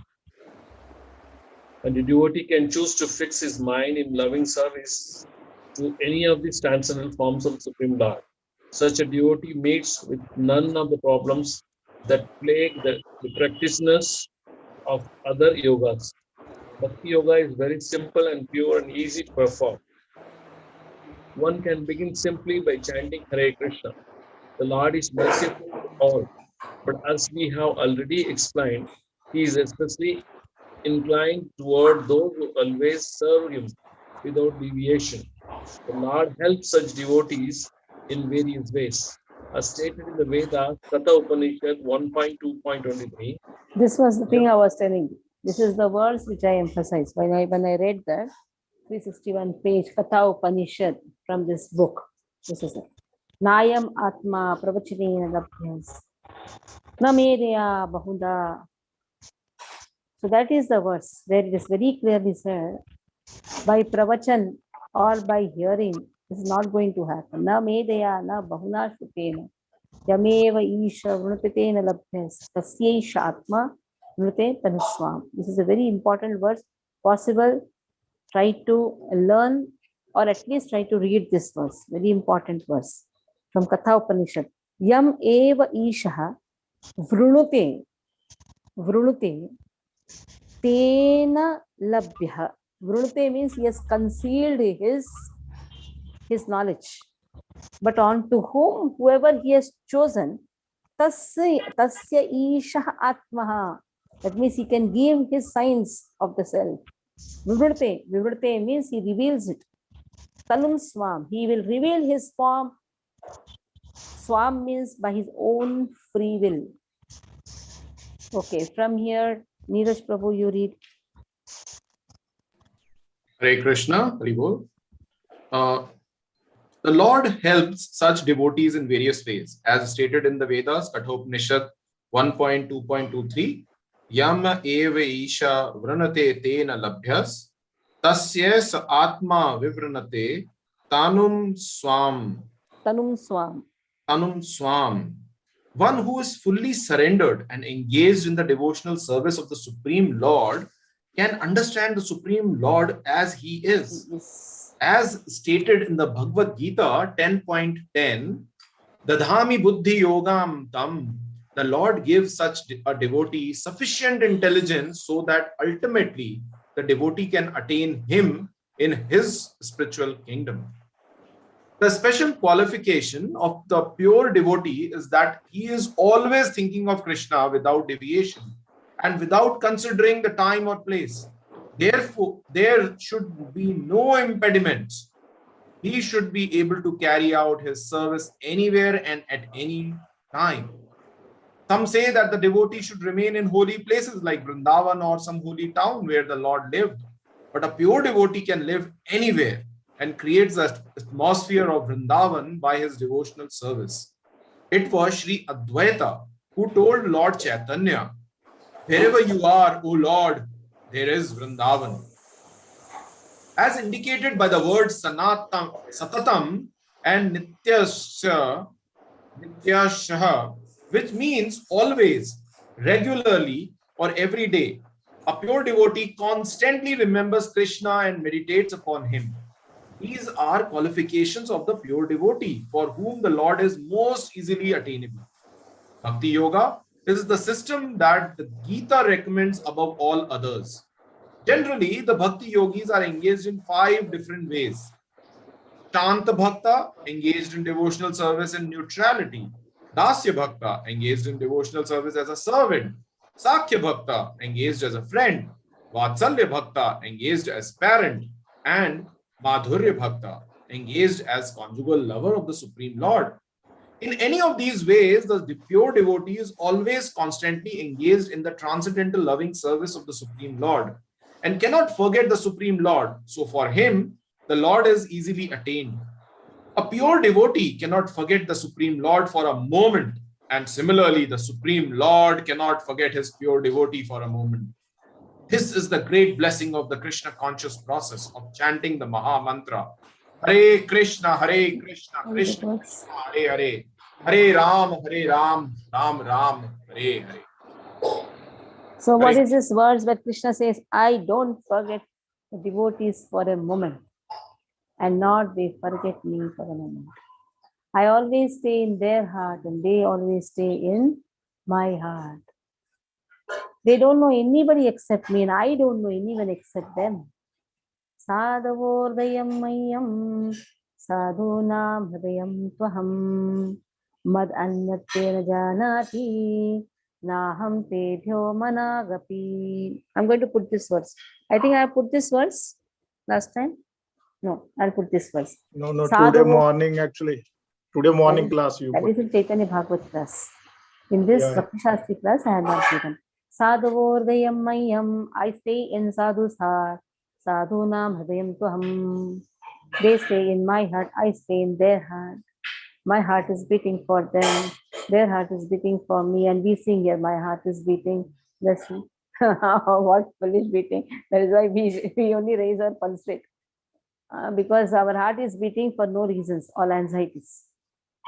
and the devotee can choose to fix his mind in loving service to any of the transcendental forms of the Supreme Lord. Such a devotee meets with none of the problems that plague the practitioners of other yogas. Bhakti yoga is very simple and pure and easy to perform. One can begin simply by chanting Hare Krishna. The Lord is merciful to all, but as we have already explained, He is especially inclined toward those who always serve Him without deviation. The Lord helps such devotees in various ways. As stated in the Vedas, Katha Upanishad 1.2.23. This was the thing I was telling you. This is the words which I emphasized when I read that 361 page Katha Upanishad from this book. This is it. Nayam Atma Pravachinena Labhyas Namedeya Bahuda. So that is the verse where it is very clearly said, by pravachan or by hearing, this is not going to happen. Na medeya na bahuna shutena yameva isha vrunupitena labhyas tasyeisha atma vrunute tanuswam. This is a very important verse. Possible, try to learn or at least try to read this verse. Very important verse from Katha Upanishad. Yam eva isha vrunute tena labhya. Vrunute means he has concealed his knowledge. But on to whom, whoever he has chosen, tasya isha atmaha. That means he can give his signs of the self. Vivrutte means he reveals it. Tanum swam, he will reveal his form. Swam means by his own free will. Okay, from here, Neeraj Prabhu, you read. Hare Krishna, Hari Bol. The Lord helps such devotees in various ways, as stated in the Vedas, Kathopanishad 1.2.23. Yam eva isha vranate tena labhyas tasya sa atma vivranate tanum swam. One who is fully surrendered and engaged in the devotional service of the Supreme Lord can understand the Supreme Lord as he is. As stated in the Bhagavad Gita 10.10, Dadhami buddhi yogam tam, the Lord gives such a devotee sufficient intelligence so that ultimately the devotee can attain him in his spiritual kingdom. The special qualification of the pure devotee is that he is always thinking of Krishna without deviation and without considering the time or place. Therefore, there should be no impediments. He should be able to carry out his service anywhere and at any time. Some say that the devotee should remain in holy places like Vrindavan or some holy town where the Lord lived. But a pure devotee can live anywhere and creates the atmosphere of Vrindavan by his devotional service. It was Sri Advaita who told Lord Chaitanya, "Wherever you are, O Lord, there is Vrindavan." As indicated by the words Satatam and Nityasya, which means always, regularly, or every day, a pure devotee constantly remembers Krishna and meditates upon him. These are qualifications of the pure devotee for whom the Lord is most easily attainable. Bhakti Yoga is the system that the Gita recommends above all others. Generally, the Bhakti Yogis are engaged in 5 different ways. Shanta Bhakta, engaged in devotional service and neutrality. Dasya Bhakta, engaged in devotional service as a servant. Sakhya Bhakta, engaged as a friend. Vatsalya Bhakta, engaged as parent. And Madhurya Bhakta, engaged as conjugal lover of the Supreme Lord. In any of these ways, the pure devotee is always constantly engaged in the transcendental loving service of the Supreme Lord and cannot forget the Supreme Lord. So for him, the Lord is easily attained. A pure devotee cannot forget the Supreme Lord for a moment. And similarly, the Supreme Lord cannot forget his pure devotee for a moment. This is the great blessing of the Krishna conscious process of chanting the Maha Mantra. Hare Krishna, Krishna Krishna, Hare Hare. Hare Ram, Ram Ram, Hare Hare. So what is this verse where Krishna says, I don't forget the devotees for a moment, and not they forget me for a moment. I always stay in their heart and they always stay in my heart. They don't know anybody except me and I don't know anyone except them. Sadhavordayam mayam sadhunam hridayam tvaham mad anyatyena janati naham tebhyo managapi. I'm going to put this verse. I think I put this verse last time. No, I'll put this verse. No, today morning actually. Today morning class you That put. is in Chaitanya Bhagavat class. In this Bhakti Shastri class, I have not taken. Sadhavordayam mayam, I stay in sadhu's heart. Sadhunam hridayam tvaham. They stay in my heart, I stay in their heart. My heart is beating for them. Their heart is beating for me. And we sing here, my heart is beating. Let's see. What foolish beating. That is why we only raise our pulse rate. Because our heart is beating for no reasons, all anxieties.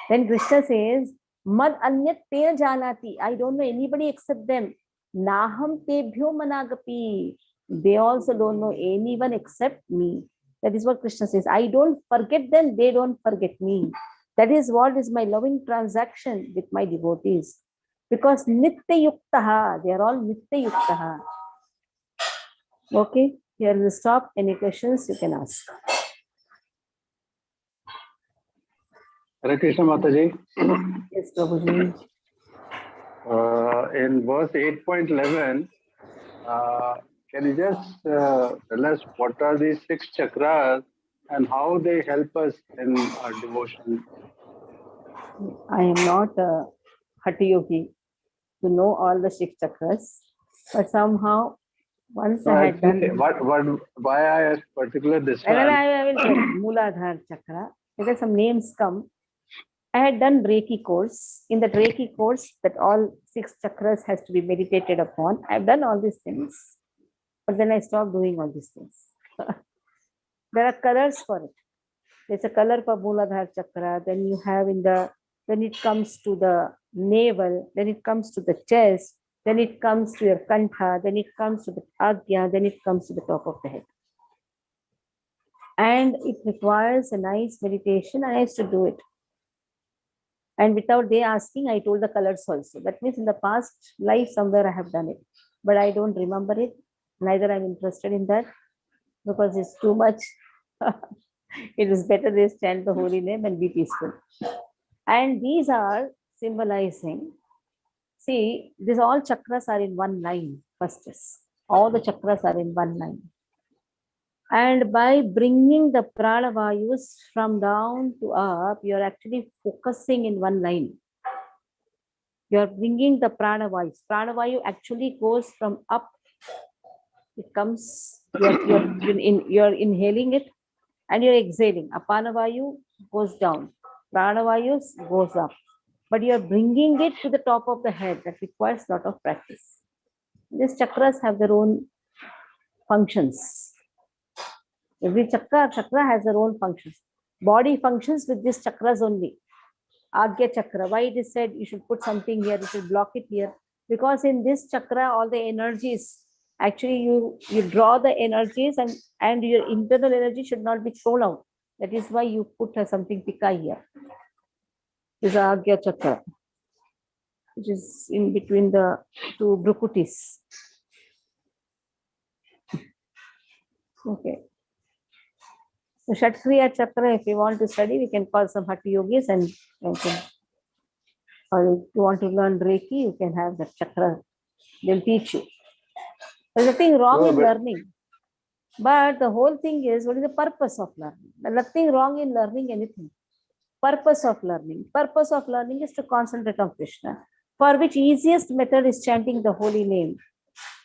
Then Krishna says, Mad anyat tena janati. I don't know anybody except them. Naham tebhyo managapi. They also don't know anyone except me. That is what Krishna says. I don't forget them, they don't forget me. That is what is my loving transaction with my devotees. Because nitya yuktaha, they are all nitya yuktaha. Okay, here we'll stop. Any questions you can ask. Hare Krishna Mataji. Yes, Prabhuji. In verse 8.11, can you just tell us what are these 6 chakras and how they help us in our devotion? I am not a Hatha yogi to know all the 6 chakras, but somehow once I had done. Why I asked particular this one? I will tell Mooladhara chakra. Because some names come. I had done Reiki course. In the Reiki course, that all 6 chakras has to be meditated upon. I've done all these things, but then I stopped doing all these things. There are colors for it. There's a color for Mooladhara chakra. Then you have when it comes to the navel, then it comes to the chest, then it comes to your kantha, then it comes to the agya, then it comes to the top of the head. And it requires a nice meditation. I used to do it. And without they asking, I told the colors also. That means in the past life somewhere I have done it, but I don't remember it. Neither I'm interested in that because it's too much. It is better they chant the holy name and be peaceful. And these are symbolizing. See, these all chakras are in one line. First is all the chakras are in one line. And by bringing the pranavayus from down to up, you're actually focusing in one line. You're bringing the pranavayus. Pranavayu actually goes from up. It comes, you're inhaling it and you're exhaling. Apanavayu goes down. Pranavayus goes up. But you're bringing it to the top of the head. That requires a lot of practice. These chakras have their own functions. Every chakra has their own functions. Body functions with these chakras only. Agya chakra. Why it is said you should put something here, you should block it here? Because in this chakra, all the energies, actually you draw the energies and your internal energy should not be thrown out. That is why you put something pika here. This is Agya chakra, which is in between the 2 brukutis. Okay. So Kshatriya chakra, if you want to study, we can call some Hatha yogis and or if you want to learn Reiki, you can have that chakra. They'll teach you. There's nothing wrong in learning. But the whole thing is, what is the purpose of learning? There's nothing wrong in learning anything. Purpose of learning. Purpose of learning is to concentrate on Krishna. For which easiest method is chanting the holy name.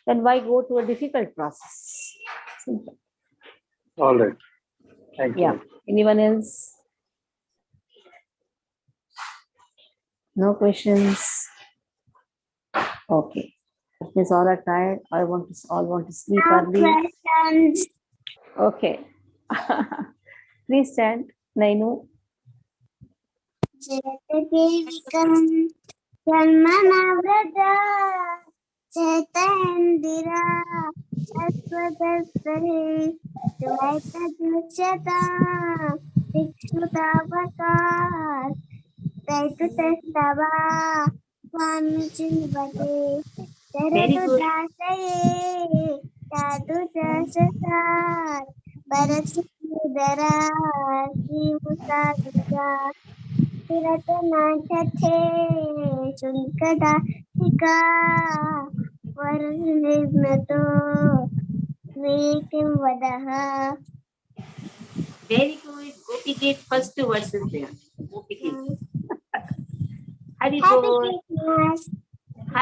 Then why go to a difficult process? Simple. All right. Thank you. Yeah. Anyone else? No questions? Okay. That means all are tired. All want to sleep early. Questions. Okay. Please chant. Nainu. Jetadevikam Janmana Vraja Chetandira Satvadasare Dvaita Dushyata Vikshutavakas Taitu testava Swamichivate Very Teratu good. dasaye Tadu dasasar Barasudara Simusagara Tiratanatathe Sunkada Tika Varunivnato Vikim Vadaha. Very good. Gopi Gate, first two verses there. Gopi Gate. Hari Happy Bol. Christmas.